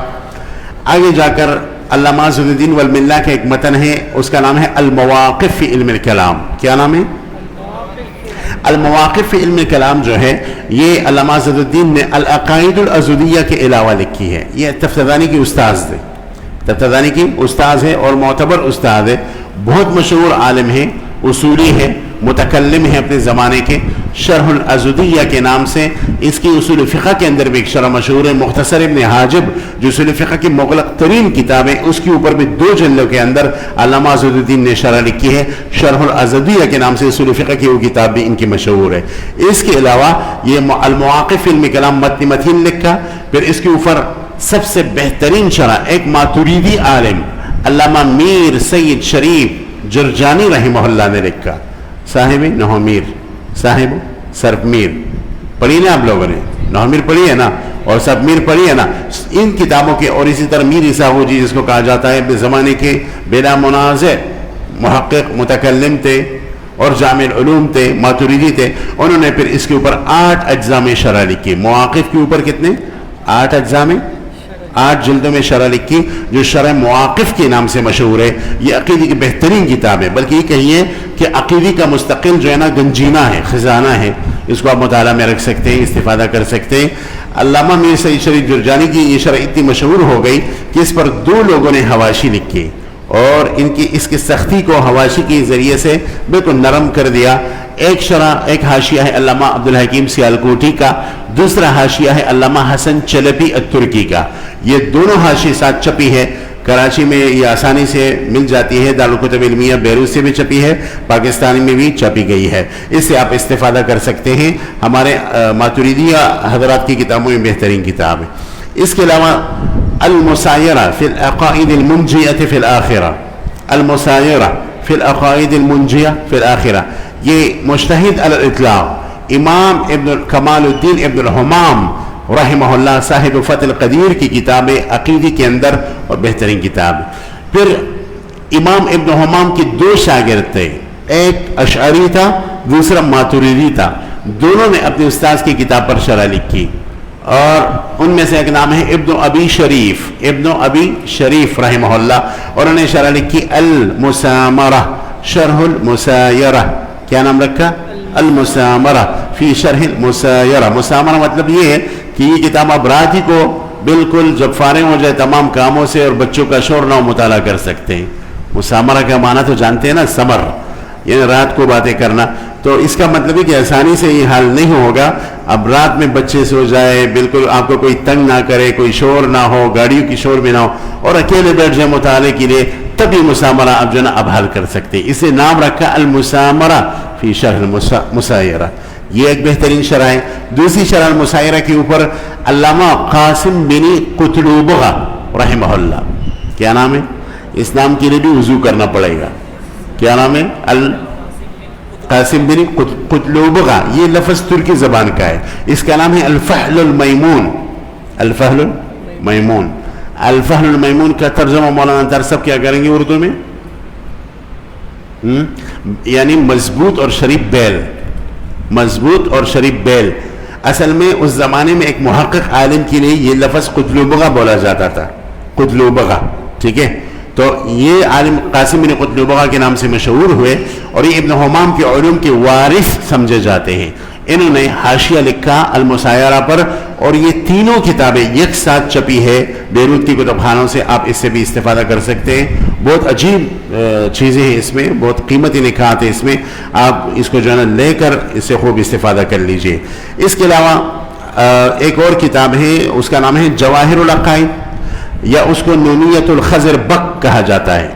آگے جا کر علامہ عز الدین والملہ کا ایک متن ہے, اس کا نام ہے المواقف فی علم الکلام. کیا نام ہے؟ المواقف فی علم الکلام جو ہے یہ علامہ عز الدین نے العقائد العزولیہ کے علاوہ لکھی ہے. یہ تفتزانی کی استاذ ہے, تفتزانی کی استاذ ہے اور معتبر استاد ہے. بہت مشہور عالم ہے, اصولی ہے, متکلم ہے اپنے زمانے کے. شرح العزولیہ کے نام سے اس کی اصول فقہ کے اندر بھی ایک شرح مشہور ہے. مختصر ابن حاجب جو اصول فقہ کی مغلق ترین کتاب ہے, اس کے اوپر بھی 2 جلدوں کے اندر علامہ عز الدین نے شرح لکھی ہے. شرح العزولیہ کے نام سے اصول فقہ کی وہ کتاب بھی ان کی مشہور ہے. اس کے علاوہ یہ المواقف علم کلام متن متین لکھا. پھر اس کے اوپر سب سے بہترین شرح ایک ماتریدی عالم علامہ میر سید شریف جرجانی رحمہ اللہ نے لکھا. صاحب نحو میر, صاحب سرف میر پڑھی نا آپ لوگوں نے, نحو میر پڑھی ہے نا اور سرف میر پڑھی ہے نا. ان کتابوں کے اور اسی طرح میر عیسیٰ جی جس کو کہا جاتا ہے اپنے زمانے کے بلا منازع محقق متکلم تھے اور جامع العلوم تھے, ماتریدی تھے. انہوں نے پھر اس کے اوپر 8 اجزاء میں شرح لکھی. مواقف کے اوپر کتنے؟ 8 اجزاء میں 8 جلدوں میں شرح لکھی جو شرح مواقف کے نام سے مشہور ہے. یہ عقیدی کی بہترین کتاب ہے, بلکہ یہ کہیے کہ عقیدی کا مستقل جو ہے نا گنجینہ ہے, خزانہ ہے. اس کو آپ مطالعہ میں رکھ سکتے ہیں, استفادہ کر سکتے ہیں. علامہ میر سید شریف جرجانی کی یہ شرح اتنی مشہور ہو گئی کہ اس پر 2 لوگوں نے حواشی لکھی اور ان کی اس کی سختی کو حواشی کے ذریعے سے بالکل نرم کر دیا. ایک شرح ایک حاشیہ ہے علامہ عبدالحکیم سیالکوٹی کا, دوسرا حاشیہ ہے علامہ حسن چلپی الترکی کا. یہ دونوں حاشیے ساتھ چھپی ہے. کراچی میں یہ آسانی سے مل جاتی ہے, دارالکتب علمیہ بیروت سے بھی چھپی ہے, پاکستانی میں بھی چھپی گئی ہے. اس سے آپ استفادہ کر سکتے ہیں. ہمارے ماتریدیہ حضرات کی کتابوں میں بہترین کتاب ہے. اس کے علاوہ المسایرہ فی العقائد المنجیہ فی الآخرہ, المسایرہ فی العقائد المنجیہ فی الآخرہ, یہ مجتہد علی الاطلاق امام کمال الدین ابن الحمام رحمہ اللہ صاحب فتح القدیر کی کتاب عقیدی کے اندر اور بہترین کتاب. پھر امام ابن حمام کی 2 شاگرد تھے, ایک اشعری تھا دوسرا ماتریدی تھا. دونوں نے اپنے استاذ کی کتاب پر شرح لکھی اور ان میں سے ایک نام ہے ابن ابی شریف, ابن ابی شریف رحمہ اللہ, اور انہوں نے شرح لکھی المسامرہ شرح المسایرہ. کیا نام رکھا؟ المسامرہ فی شرح المسایرہ. مسامرہ مطلب یہ ہے کہ یہ کتاب اب رات ہی کو بالکل جب فارغ ہو جائے تمام کاموں سے اور بچوں کا شور نہ ہو مطالعہ کر سکتے ہیں. مسامرہ کا معنی تو جانتے ہیں نا, سمر یعنی رات کو باتیں کرنا. تو اس کا مطلب ہے کہ آسانی سے یہ حال نہیں ہوگا. اب رات میں بچے سو جائے, بالکل آپ کو کوئی تنگ نہ کرے, کوئی شور نہ ہو, گاڑیوں کی شور بھی نہ ہو, اور اکیلے بیٹھ جائے مطالعے کے لیے, تب یہ مسامرہ آپ جو ہے نا اب حل کر سکتے. اسے نام رکھا المسامرہ فی شرح المسایرہ. یہ ایک بہترین شرح ہے. دوسری شرح المسایرہ کے اوپر علامہ قاسم بن قطلوبغہ رحمہ اللہ, کیا نام ہے؟ اس نام کے لیے بھی وضو کرنا پڑے گا. کیا نام ہے؟ قاسم بن قطلوبغہ. یہ لفظ ترکی زبان کا ہے. اس کا نام ہے الفحل المیمون. الفحل المیمون. الفحل المیمون کا ترجمہ مولانا طاہر صاحب کیا کریں گے اردو میں؟ یعنی مضبوط اور شریف بیل. مضبوط اور شریف بیل. اصل میں اس زمانے میں ایک محقق عالم کے لیے یہ لفظ قطلوبغہ بولا جاتا تھا. قطلوبغہ, ٹھیک ہے. تو یہ عالم قاسم بن قطلوبغہ کے نام سے مشہور ہوئے, اور یہ ابن حمام کے علوم کے وارث سمجھے جاتے ہیں. انہوں نے حاشیہ لکھا المسایرہ پر, اور یہ تینوں کتابیں ایک ساتھ چھپی ہے بیروت کی کتب خانوں سے. آپ اس سے بھی استفادہ کر سکتے ہیں. بہت عجیب چیزیں ہیں اس میں, بہت قیمتی نکات ہیں اس میں. آپ اس کو جو ہے نا لے کر اس سے خوب استفادہ کر لیجئے. اس کے علاوہ ایک اور کتاب ہے, اس کا نام ہے جواہر العقائد, یا اس کو نونیت الخضر بک کہا جاتا ہے.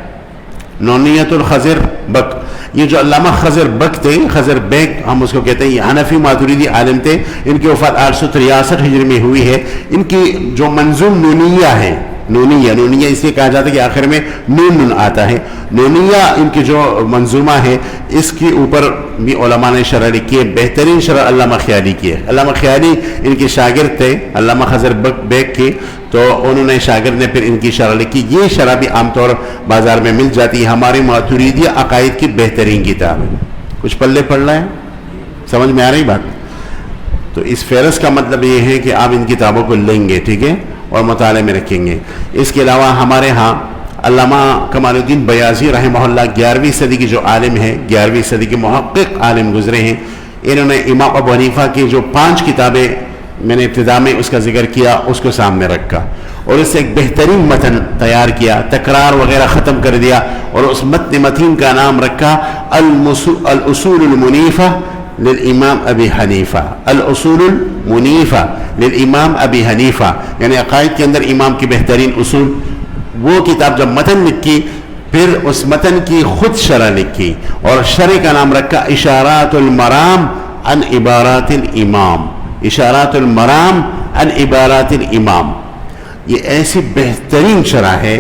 نونیت الخضر بک. یہ جو علامہ خضر بک تھے, خضر بیگ ہم اس کو کہتے ہیں, یہ حنفی ماتریدی عالم تھے. ان کی وفات 863 ہجری میں ہوئی ہے. ان کی جو منظوم نونیہ ہے, نونیہ اس لیے کہا جاتا ہے کہ آخر میں نون آتا ہے. نونیہ ان کی جو منظومہ ہے, اس کے اوپر بھی علماء نے شرح لکھی ہے. بہترین شرح علامہ خیالی کی ہے. علامہ خیالی ان کے شاگرد تھے علامہ خضر بیگ کے, تو انہوں نے شاگرد نے پھر ان کی شرح لکھی. یہ شرح بھی عام طور بازار میں مل جاتی ہے. ہماری ماتریدی عقائد کی بہترین کتاب ہے. کچھ پلے پڑھ رہا ہے, سمجھ میں آ رہی بات؟ تو اس فہرست کا مطلب یہ ہے کہ آپ ان کتابوں کو لیں گے, ٹھیک ہے, اور مطالعے میں رکھیں گے. اس کے علاوہ ہمارے ہاں علامہ کمال الدین بیاضی رحمہ اللہ 11ویں صدی کی جو عالم ہے, 11ویں صدی کے محقق عالم گزرے ہیں. انہوں نے امام ابو حنیفہ کی جو 5 کتابیں میں نے ابتدا میں اس کا ذکر کیا, اس کو سامنے رکھا, اور اس سے ایک بہترین متن تیار کیا, تکرار وغیرہ ختم کر دیا, اور اس متن متین کا نام رکھا الاصول المنیفہ للامام ابی حنیفہ. الاصول المنیفہ للامام ابی حنیفہ, یعنی عقائد کے اندر امام کی بہترین اصول. وہ کتاب جب متن لکھی, پھر اس متن کی خود شرح لکھی, اور شرح کا نام رکھا اشارات المرام عن عبارات الامام. اشارات المرام عن عبارات الامام. یہ ایسی بہترین شرح ہے,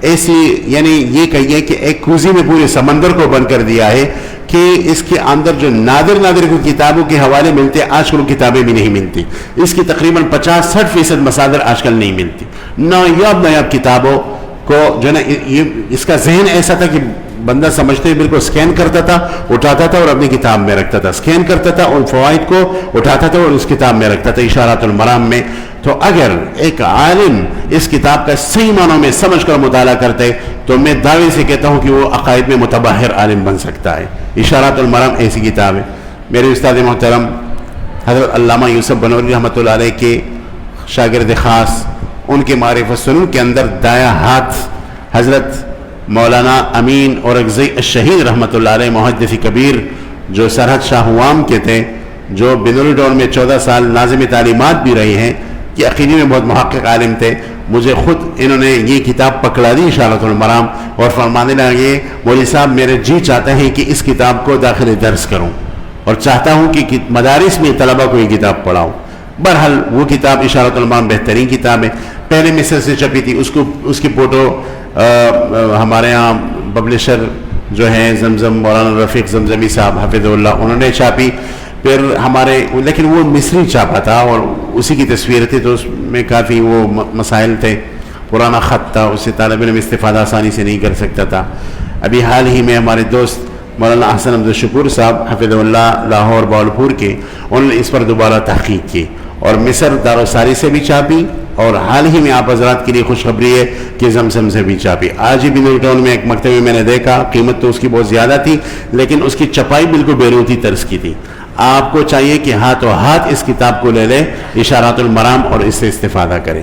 ایسی یعنی یہ کہیے کہ ایک کوزی میں پورے سمندر کو بند کر دیا ہے, کہ اس کے اندر جو نادر کوئی کتابوں کے حوالے ملتے, آج کل کتابیں بھی نہیں ملتی. اس کی تقریباً 50-60% مصادر آج کل نہیں ملتی. نایاب کتابوں کو جو ہے نا, یہ اس کا ذہن ایسا تھا کہ بندہ سمجھتے بالکل اسکین کرتا تھا, اٹھاتا تھا اور اپنی کتاب میں رکھتا تھا, اسکین کرتا تھا اور فوائد کو اٹھاتا تھا اور اس کتاب میں رکھتا تھا, اشارات المرام میں. تو اگر ایک عالم اس کتاب کا صحیح معنوں میں سمجھ کر مطالعہ کرتے, تو میں دعوے سے کہتا ہوں کہ وہ عقائد میں متبحر عالم بن سکتا ہے. اشارات المرام ایسی کتاب ہے. میرے استاد محترم حضرت علامہ یوسف بنوری رحمۃ اللہ علیہ کے شاگرد خاص, ان کے معرفت السنن کے اندر دایاں ہاتھ حضرت مولانا امین اورکزئی الشہید رحمۃ اللہ علیہ, محدث کبیر, جو سرحد شاہ ہوام کے تھے, جو بنوری میں 14 سال ناظم تعلیمات بھی رہے ہیں, کہ عقیدے میں بہت محقق عالم تھے. مجھے خود انہوں نے یہ کتاب پکڑا دی اشارات المرام, اور فرمانے لگے مولوی صاحب میرے جی چاہتا ہے کہ اس کتاب کو داخل درس کروں, اور چاہتا ہوں کہ مدارس میں طلبہ کو یہ کتاب پڑھاؤں. بہرحال وہ کتاب اشارات المرام بہترین کتاب ہے. پہلے مصر سے چھپی تھی, اس کی فوٹو ہمارے ہاں پبلشر جو ہیں زمزم مولانا رفیق زمزمی صاحب حفظ اللہ, انہوں نے چھاپی. پھر ہمارے, لیکن وہ مصری چھاپا تھا اور اسی کی تصویر تھی, تو اس میں کافی وہ مسائل تھے. پرانا خط تھا, اس سے طالب علم استفادہ آسانی سے نہیں کر سکتا تھا. ابھی حال ہی میں ہمارے دوست مولانا حسن عبدالشکور صاحب حفظ اللہ لاہور باولپور کے, انہوں نے اس پر دوبارہ تحقیق کی, اور مصر دارالساری سے بھی چھاپی, اور حال ہی میں آپ حضرات کے لیے خوشخبری ہے کہ زمزم سے بھی چھاپی. آج ہی بنوری ٹاؤن میں ایک مکتبے میں نے دیکھا, قیمت تو اس کی بہت زیادہ تھی, لیکن اس کی چھپائی بالکل بیروتی طرز کی تھی. آپ کو چاہیے کہ ہاتھوں ہاتھ اس کتاب کو لے لے, اشارات المرام, اور اس سے استفادہ کریں.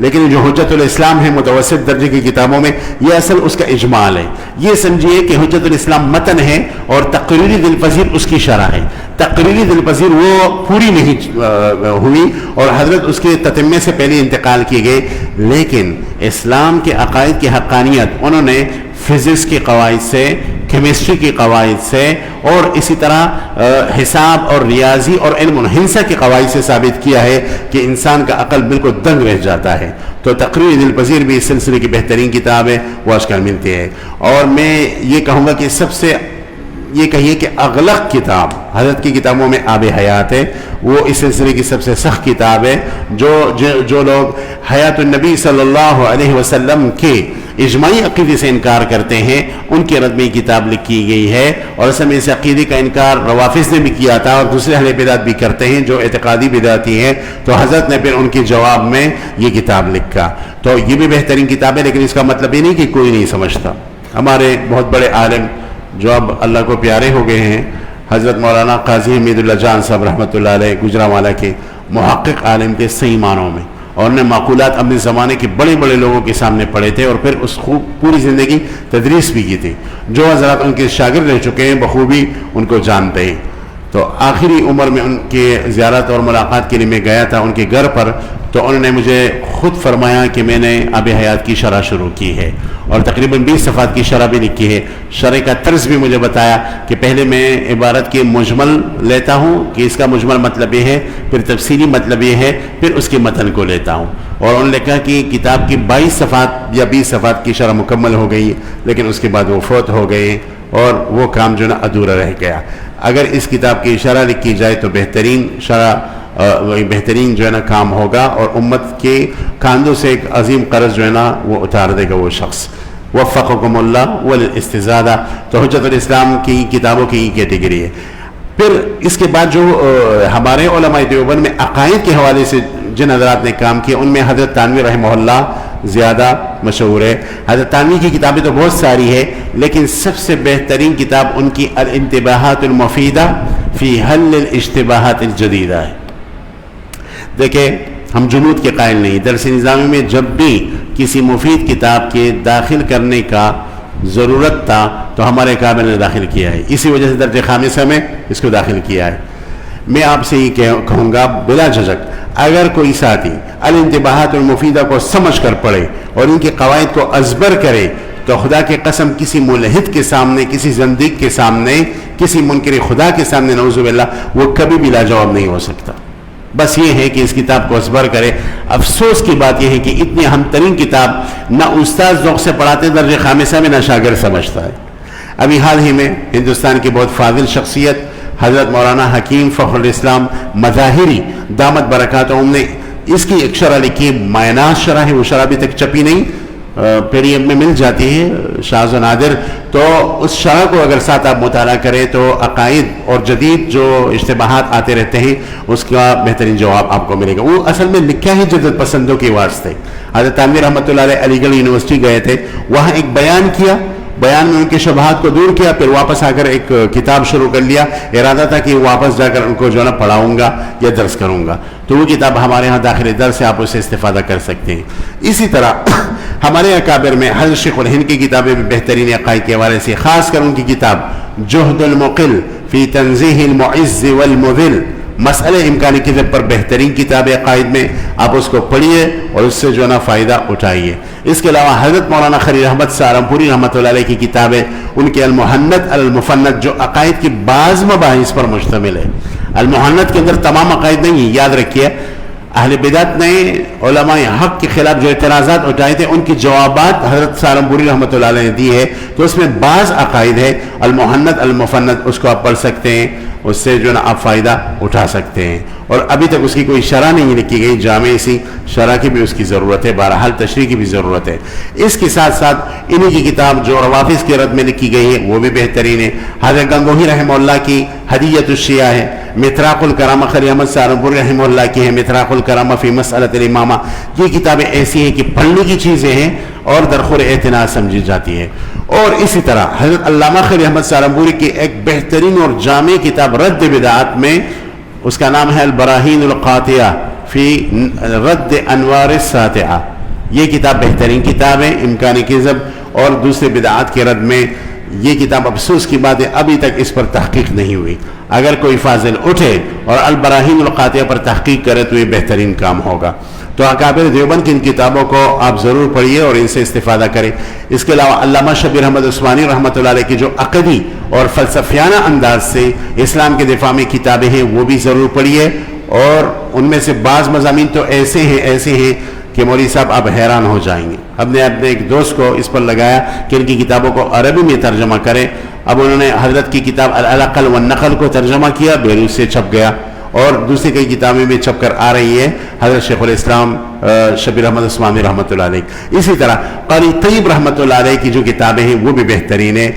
لیکن جو حجت الاسلام ہے متوسط درجے کی کتابوں میں، یہ اصل اس کا اجمال ہے. یہ سمجھیے کہ حجت الاسلام متن ہے اور تقریری دل پذیر اس کی شرح ہے. تقریری دل پذیر وہ پوری نہیں ہوئی اور حضرت اس کے تتمے سے پہلے انتقال کیے گئے، لیکن اسلام کے عقائد کی حقانیت انہوں نے فزکس کے قواعد سے، کیمسٹری کے قواعد سے، اور اسی طرح حساب اور ریاضی اور علم الحنسہ کے قواعد سے ثابت کیا ہے کہ انسان کا عقل بالکل دنگ رہ جاتا ہے. تو تقریر دل پذیر بھی اس سلسلے کی بہترین کتاب ہے، وہ آج کل ملتی ہے. اور میں یہ کہوں گا کہ سب سے یہ کہیے کہ اغلق کتاب حضرت کی کتابوں میں آب حیات ہے، وہ اس سلسلے کی سب سے سخت کتاب ہے. جو لوگ حیات النبی صلی اللہ علیہ وسلم کے اجماعی عقیدے سے انکار کرتے ہیں، ان کے رد میں یہ کتاب لکھی گئی ہے. اور اصل میں اس عقیدے کا انکار روافض نے بھی کیا تھا اور دوسرے اہل بدعت بھی کرتے ہیں جو اعتقادی بدعتی ہیں. تو حضرت نے پھر ان کے جواب میں یہ کتاب لکھا. تو یہ بھی بہترین کتاب ہے، لیکن اس کا مطلب یہ نہیں کہ کوئی نہیں سمجھتا. ہمارے بہت بڑے عالم جو اب اللہ کو پیارے ہو گئے ہیں، حضرت مولانا قاضی حمید اللہ جان صاحب رحمۃ اللہ علیہ گجرانوالہ کے محقق عالم تھے صحیح معنوں میں، اور انہیں معقولات اپنے زمانے کے بڑے بڑے لوگوں کے سامنے پڑھے تھے اور پھر اس خوب پوری زندگی تدریس بھی کی تھی. جو حضرات ان کے شاگرد رہ چکے ہیں بخوبی ان کو جانتے ہیں. تو آخری عمر میں ان کے زیارت اور ملاقات کے لیے میں گیا تھا ان کے گھر پر، تو انہوں نے مجھے خود فرمایا کہ میں نے آب حیات کی شرح شروع کی ہے اور تقریباً 20 صفحات کی شرح بھی لکھی ہے. شرح کا طرز بھی مجھے بتایا کہ پہلے میں عبارت کے مجمل لیتا ہوں کہ اس کا مجمل مطلب یہ ہے، پھر تفصیلی مطلب یہ ہے، پھر اس کے متن کو لیتا ہوں. اور انہوں نے کہا کہ کتاب کی 22 صفحات یا 20 صفحات کی شرح مکمل ہو گئی، لیکن اس کے بعد وہ فوت ہو گئے اور وہ کام جو نا ادھورا رہ گیا. اگر اس کتاب کی شرح لکھی جائے تو بہترین شرح بہترین جو ہے نا کام ہوگا اور امت کے کاندھوں سے ایک عظیم قرض جو ہے نا وہ اتار دے گا وہ شخص. وفقکم اللہ والاستزادہ. تو حجت الاسلام کی کتابوں کی کیٹیگری ہے. پھر اس کے بعد جو ہمارے علماء دیوبند میں عقائد کے حوالے سے جن حضرات نے کام کیا ان میں حضرت تھانوی رحمہ اللہ زیادہ مشہور ہے. حضرت تھانوی کی کتابیں تو بہت ساری ہے، لیکن سب سے بہترین کتاب ان کی الانتباہات المفیدہ فی حل الاشتباہات الجدیدہ ہے. دیکھیں ہم جنود کے قائل نہیں، درس نظامی میں جب بھی کسی مفید کتاب کے داخل کرنے کا ضرورت تھا تو ہمارے کابل نے داخل کیا ہے، اسی وجہ سے درج خامسہ میں اس کو داخل کیا ہے. میں آپ سے یہ کہوں گا بلا جھجک، اگر کوئی ساتھی الانتباہات المفیدہ کو سمجھ کر پڑھے اور ان کے قواعد کو ازبر کرے تو خدا کے قسم کسی ملحد کے سامنے، کسی زندیق کے سامنے، کسی منکر خدا کے سامنے نعوذ باللہ وہ کبھی بھی لاجواب نہیں ہو سکتا. بس یہ ہے کہ اس کتاب کو ازبر کرے. افسوس کی بات یہ ہے کہ اتنی اہم ترین کتاب نہ استاد ذوق سے پڑھاتے درجہ خامسہ میں، نہ شاگرد سمجھتا ہے. ابھی حال ہی میں ہندوستان کی بہت فاضل شخصیت حضرت مولانا حکیم فخر الاسلام مظاہری دامت برکاتہم نے اس کی ایک شرح لکھی، مائناز شرح ہے، وہ شرح ابھی تک چھپی نہیں، پی ڈی ایف میں مل جاتی ہے، شاذ و نادر. تو اس شرح کو اگر ساتھ آپ مطالعہ کریں تو عقائد اور جدید جو اشتباہات آتے رہتے ہیں اس کا بہترین جواب آپ کو ملے گا. وہ اصل میں لکھا ہی جدید پسندوں کے واسطے. حضرت تھانوی رحمۃ اللہ علیہ علی گڑھ یونیورسٹی گئے تھے، وہاں ایک بیان کیا، بیان میں ان کے شبہات کو دور کیا، پھر واپس آ کر ایک کتاب شروع کر لیا. ارادہ تھا کہ واپس جا کر ان کو جو ہے نا پڑھاؤں گا یا درس کروں گا. تو وہ کتاب ہمارے ہاں داخل درس سے آپ اس سے استفادہ کر سکتے ہیں. اسی طرح ہمارے اکابر میں حضرت شیخ الہند کی کتابیں بھی بہترین عقائد کے حوالے سے، خاص کر ان کی کتاب جہد المقل فی تنزیہ المعز والمذل، مسئلہ امکانی کذب پر بہترین کتاب عقائد میں، آپ اس کو پڑھیے اور اس سے جو ہے نا فائدہ اٹھائیے. اس کے علاوہ حضرت مولانا خلیل احمد سہارنپوری رحمۃ اللہ علیہ کی کتابیں، ان کے المحنت المفنت جو عقائد کی بعض مباحث پر مشتمل ہے. المحنت کے اندر تمام عقائد نہیں ہیں، یاد رکھیے. اہل بدعت نے علماء حق کے خلاف جو اعتراضات اٹھائے تھے ان کی جوابات حضرت سہارنپوری رحمۃ اللہ علیہ نے دی ہے، تو اس میں بعض عقائد ہے المحنت المفنت، اس کو آپ پڑھ سکتے ہیں، اس سے جو نا آپ فائدہ اٹھا سکتے ہیں. اور ابھی تک اس کی کوئی شرح نہیں لکھی گئی، جامع سی شرح کی بھی اس کی ضرورت ہے، بہرحال تشریح کی بھی ضرورت ہے. اس کے ساتھ ساتھ انہی کی کتاب جو روافض کے رد میں لکھی گئی ہے وہ بھی بہترین ہے. حضرت گنگوہی رحمہ اللہ کی ہدیۃ الشیعہ ہے. مطراق الکرامہ خلیل احمد سہارنپوری رحمہ اللہ کی ہے مطراق الکرامہ فی مسئلۃ الامامہ. یہ کتابیں ایسی ہیں کہ پڑھنے کی چیزیں ہیں اور درخور اعتناء سمجھی جاتی ہے. اور اسی طرح حضرت علامہ خلیل احمد سہارنپوری کی ایک بہترین اور جامع کتاب رد بدعات میں، اس کا نام ہے البراہین القاطعہ فی رد انوار الساطعہ، یہ کتاب بہترین کتاب ہے امکان کذب اور دوسرے بدعات کے رد میں. یہ کتاب افسوس کی بات ہے ابھی تک اس پر تحقیق نہیں ہوئی. اگر کوئی فاضل اٹھے اور البراہین القاطعہ پر تحقیق کرے تو یہ بہترین کام ہوگا. تو اکابر دیوبند کی ان کتابوں کو آپ ضرور پڑھیے اور ان سے استفادہ کریں. اس کے علاوہ علامہ شبیر احمد عثمانی رحمۃ اللہ علیہ کی جو عقدی اور فلسفیانہ انداز سے اسلام کے دفاع میں کتابیں ہیں وہ بھی ضرور پڑھیے. اور ان میں سے بعض مضامین تو ایسے ہیں کہ مولوی صاحب آپ حیران ہو جائیں گے. ہم نے اپنے ایک دوست کو اس پر لگایا کہ ان کی کتابوں کو عربی میں ترجمہ کرے. اب انہوں نے حضرت کی کتاب العقل والنقل کو ترجمہ کیا، بیروت سے چھپ گیا، اور دوسری کئی کتابیں بھی چھپ کر آ رہی ہیں حضرت شیخ الاسلام شبیر احمد عثمانی رحمۃ اللہ علیہ. اسی طرح قاری طیب رحمۃ اللہ علیہ کی جو کتابیں ہیں وہ بھی بہترین ہیں.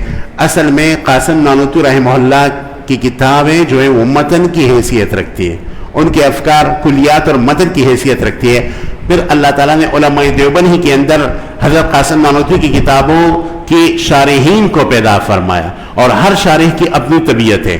اصل میں قاسم نانوتو رحمہ اللہ کی کتابیں جو ہے وہ متن کی حیثیت رکھتی ہے، ان کے افکار کلیات اور متن کی حیثیت رکھتی ہے. پھر اللہ تعالیٰ نے علماء دیوبند ہی کے اندر حضرت قاسم نانوتوی کی کتابوں کی شارحین کو پیدا فرمایا، اور ہر شارح کی اپنی طبیعت ہے.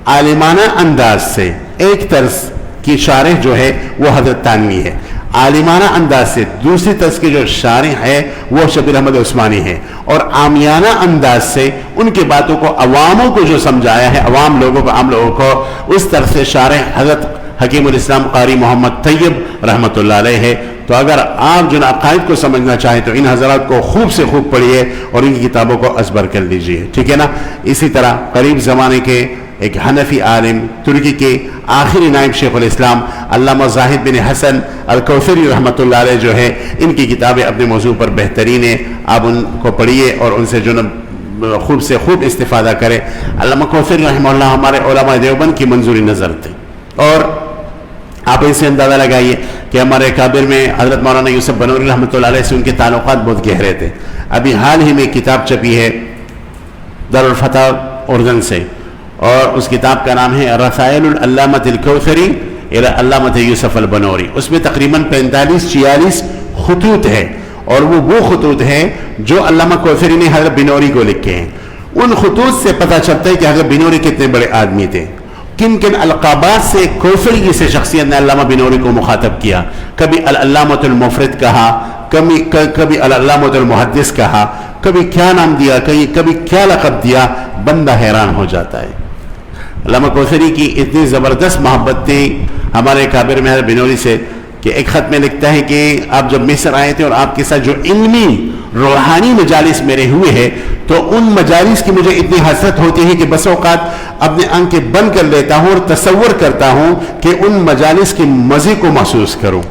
عالمانہ انداز سے ایک طرز کی شارح جو ہے وہ حضرت تانوی ہے، عالمانہ انداز سے دوسری طرز کی جو شارح ہے وہ شبیر احمد عثمانی ہے، اور عامیانہ انداز سے ان کی باتوں کو عواموں کو جو سمجھایا ہے، عوام لوگوں کو، عام لوگوں کو، اس طرح سے شارح حضرت حکیم الاسلام قاری محمد طیب رحمۃ اللہ علیہ ہے. تو اگر آپ جو عقائد کو سمجھنا چاہیں تو ان حضرات کو خوب سے خوب پڑھیے اور ان کی کتابوں کو ازبر کر لیجئے، ٹھیک ہے نا. اسی طرح قریب زمانے کے ایک حنفی عالم ترکی کے آخری نائب شیخ الاسلام علامہ زاہد بن حسن الکوثری رحمۃ اللہ علیہ جو ہے، ان کی کتابیں اپنے موضوع پر بہترین ہیں. آپ ان کو پڑھیے اور ان سے جو خوب سے خوب استفادہ کرے. علامہ کوثری رحمہ اللہ ہمارے علماء دیوبند کی منظوری نظر تھے، اور آپ اس سے اندازہ لگائیے کہ ہمارے اکابر میں حضرت مولانا یوسف بنوری رحمۃ اللہ علیہ سے ان کے تعلقات بہت گہرے تھے. ابھی حال ہی میں کتاب چھپی ہے دارالفتح اردن سے، اور اس کتاب کا نام ہے رسائل العلامۃ الکوثری الی علامۃ یوسف البنوری. اس میں تقریباً 45-46 خطوط ہے، اور وہ خطوط ہیں جو علامہ کوثری نے حضرت بنوری کو لکھے ہیں. ان خطوط سے پتہ چلتا ہے کہ حضرت بنوری کتنے بڑے آدمی تھے، کن کن القابات سے کوثری جیسے شخصیت نے علامہ بنوری کو مخاطب کیا. کبھی العلامۃ المفرد کہا، کبھی العلامۃ المحدث کہا، کبھی کیا نام دیا، کبھی کیا لقب دیا. بندہ حیران ہو جاتا ہے. علامہ کوثری کی اتنی زبردست محبت تھی ہمارے کابر میں حضرت بنوری سے کہ ایک خط میں لکھتا ہے کہ آپ جب مصر آئے تھے اور آپ کے ساتھ جو علمی روحانی مجالس میرے ہوئے ہیں، تو ان مجالس کی مجھے اتنی حسرت ہوتی ہے کہ بس اوقات اپنے آنکھیں بند کر لیتا ہوں اور تصور کرتا ہوں کہ ان مجالس کے مزے کو محسوس کروں.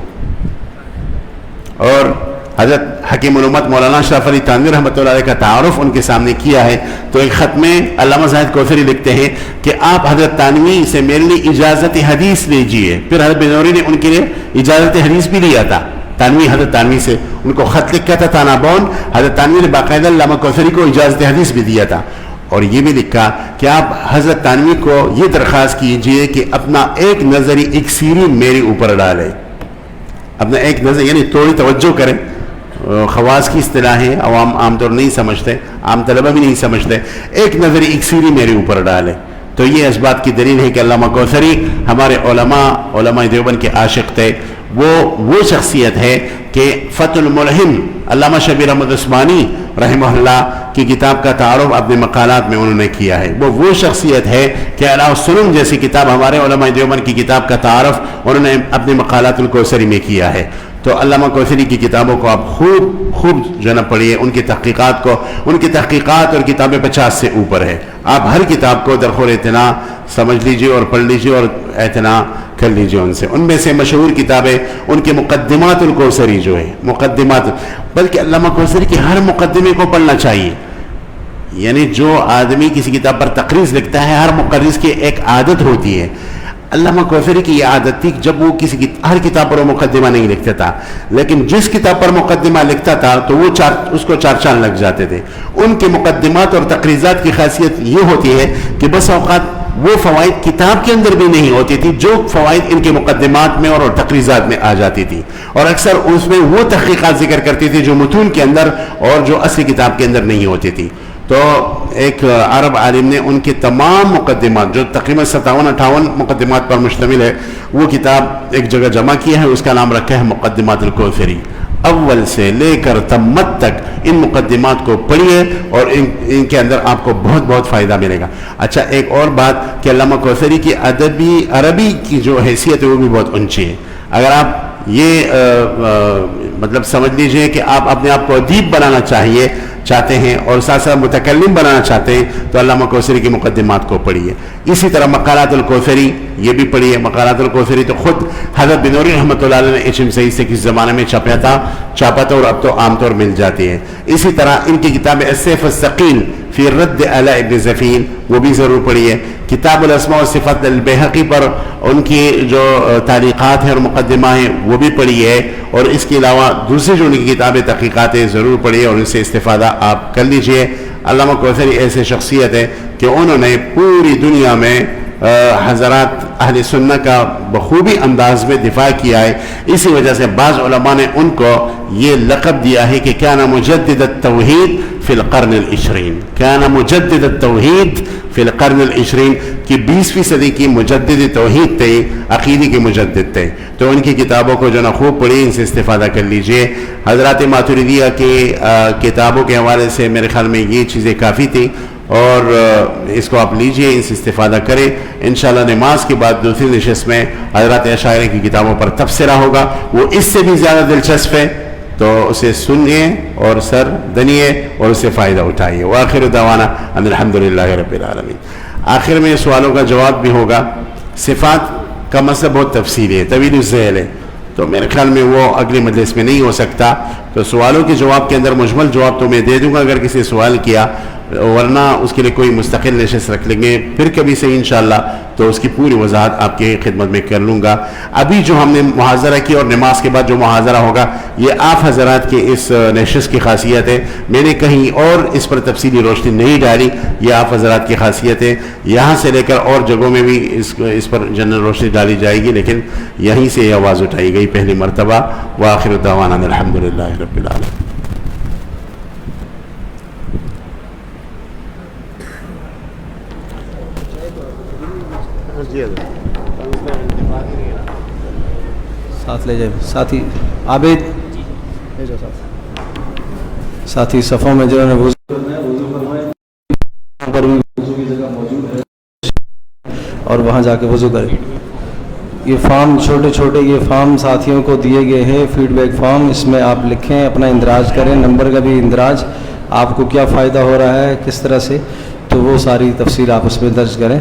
اور حضرت حکیم الامت مولانا اشرف علی تھانوی رحمۃ اللہ علیہ کا تعارف ان کے سامنے کیا ہے. تو ایک خط میں علامہ زاہد کوثری لکھتے ہیں کہ آپ حضرت تھانوی سے میرے لیے اجازت حدیث لیجئے. پھر حضرت بنوری نے ان کے لیے اجازت حدیث بھی لیا تھا. حضرت تھانوی سے ان کو خط لکھا تھا تانابون، حضرت تھانوی نے باقاعدہ علامہ کوثری کو اجازت حدیث بھی دیا تھا. اور یہ بھی لکھا کہ آپ حضرت تھانوی کو یہ درخواست کیجئے کہ اپنا ایک نظری اکسیری میرے اوپر ڈالے. اپنا ایک نظر یعنی تھوڑی توجہ کریں. خواص کی اصطلاح ہے، عوام عام طور نہیں سمجھتے، عام طلبہ بھی نہیں سمجھتے. ایک نظری اکسیری میرے اوپر ڈالے. تو یہ اس بات کی دلیل ہے کہ علامہ کوثری ہمارے علماء دیوبند کے عاشق تھے. وہ شخصیت ہے کہ فتح الملہم علامہ شبیر احمد عثمانی رحمہ اللہ کی کتاب کا تعارف اپنے مقالات میں انہوں نے کیا ہے. وہ شخصیت ہے کہ علاء السنن جیسی کتاب ہمارے علماء دیوبند کی کتاب کا تعارف انہوں نے اپنے مقالات الکوثری میں کیا ہے. تو علامہ کوثری کی کتابوں کو آپ خوب جو نا پڑھیے. ان کی تحقیقات اور کتابیں 50 سے اوپر ہے. آپ ہر کتاب کو درخور اعتنا سمجھ لیجئے اور پڑھ لیجئے اور اعتنا کر لیجئے ان سے. ان میں سے مشہور کتابیں ان کے مقدمات الکوثری جو ہے، مقدمات، بلکہ علامہ کوثری کی ہر مقدمے کو پڑھنا چاہیے. یعنی جو آدمی کسی کتاب پر تقریض لکھتا ہے، ہر مقرض کی ایک عادت ہوتی ہے. علامہ کوثری کی یہ عادت تھی جب وہ ہر کتاب پر وہ مقدمہ نہیں لکھتا تھا، لیکن جس کتاب پر مقدمہ لکھتا تھا تو وہ اس کو 4 چاند لگ جاتے تھے. ان کے مقدمات اور تقریضات کی خاصیت یہ ہوتی ہے کہ بس اوقات وہ فوائد کتاب کے اندر بھی نہیں ہوتی تھی جو فوائد ان کے مقدمات میں اور تقریضات میں آ جاتی تھی. اور اکثر اس میں وہ تحقیقات ذکر کرتی تھی جو متون کے اندر اور جو اصلی کتاب کے اندر نہیں ہوتی تھی. تو ایک عرب عالم نے ان کے تمام مقدمات جو تقریباً 57-58 مقدمات پر مشتمل ہے وہ کتاب ایک جگہ جمع کیا ہے، اس کا نام رکھا ہے مقدمات الکوثری. اول سے لے کر تمت تک ان مقدمات کو پڑھیے اور ان کے اندر آپ کو بہت بہت فائدہ ملے گا. اچھا ایک اور بات کہ علامہ کوثری کی عربی کی جو حیثیت ہے وہ بھی بہت اونچی ہے. اگر آپ یہ مطلب سمجھ لیجئے کہ آپ اپنے آپ کو ادیب بنانا چاہتے ہیں اور ساتھ ساتھ متکلم بنانا چاہتے ہیں تو علامہ کوثری کی مقدمات کو پڑھیے. اسی طرح مقالات الکوثری یہ بھی پڑھیے. مقالات الکوثری تو خود حضرت بنوری رحمۃ اللہ علیہ نے HM سے کس زمانے میں چھاپا تھا اور اب تو عام طور مل جاتی ہے. اسی طرح ان کی کتاب السیف الثقیل فی رد علی ابن زفین وہ بھی ضرور پڑھیے. کتاب الاسماء والصفات البیہقی پر ان کی جو تعلیقات ہیں اور مقدمہ ہیں وہ بھی پڑھیے. اور اس کے علاوہ دوسری جو ان کی کتابیں تحقیقات ہیں ضرور پڑھیے اور ان سے استفادہ آپ کر لیجئے. علامہ کوثری ایسے شخصیت ہے کہ انہوں نے پوری دنیا میں حضرات اہل سنت کا بخوبی انداز میں دفاع کیا ہے. اسی وجہ سے بعض علماء نے ان کو یہ لقب دیا ہے کہ کان مجدد التوحید فی القرن العشرین. کان مجدد التوحید فی القرن العشرین کہ 20ویں صدی کی مجدد توحید تھے، عقیدے کے مجدد تھے. تو ان کی کتابوں کو جو نا خوب پڑھی، ان سے استفادہ کر لیجئے. حضرات ماتریدیہ کے کتابوں کے حوالے سے میرے خیال میں یہ چیزیں کافی تھیں اور اس کو آپ لیجئے، ان سے استفادہ کریں. انشاءاللہ نماز کے بعد دوسری نشست میں حضرات اشاعرہ کی کتابوں پر تبصرہ ہوگا، وہ اس سے بھی زیادہ دلچسپ ہے، تو اسے سنیے اور سر دنیے اور اس سے فائدہ اٹھائیے. وآخر دعوانا ان الحمدللہ رب العالمین. آخر میں سوالوں کا جواب بھی ہوگا. صفات کا مسئلہ بہت تفصیلی ہے، طویل الذیل ہے، تو میرے خیال میں وہ اگلی مجلس میں نہیں ہو سکتا. تو سوالوں کے جواب کے اندر مجمل جواب تو میں دے دوں گا اگر کسی سوال کیا، ورنہ اس کے لیے کوئی مستقل نشست رکھ لیں گے پھر کبھی سے انشاءاللہ، تو اس کی پوری وضاحت آپ کی خدمت میں کر لوں گا. ابھی جو ہم نے محاضرہ کی اور نماز کے بعد جو محاضرہ ہوگا یہ آپ حضرات کے اس نشست کی خاصیت ہے. میں نے کہیں اور اس پر تفصیلی روشنی نہیں ڈالی، یہ آپ حضرات کی خاصیت ہے. یہاں سے لے کر اور جگہوں میں بھی اس پر جنرل روشنی ڈالی جائے گی، لیکن یہیں سے یہ آواز اٹھائی گئی پہلی مرتبہ. وآخر دعوانا الحمدللہ رب العالمین. ساتھ لے جائے ساتھی عابد، ساتھی صفوں میں جو ہے وضو پر کی جگہ موجود ہے اور وہاں جا کے وضو کرے. یہ فارم چھوٹے یہ فارم ساتھیوں کو دیے گئے ہیں، فیڈ بیک فارم. اس میں آپ لکھیں، اپنا اندراج کریں، نمبر کا بھی اندراج، آپ کو کیا فائدہ ہو رہا ہے کس طرح سے، تو وہ ساری تفصیل آپ اس میں درج کریں.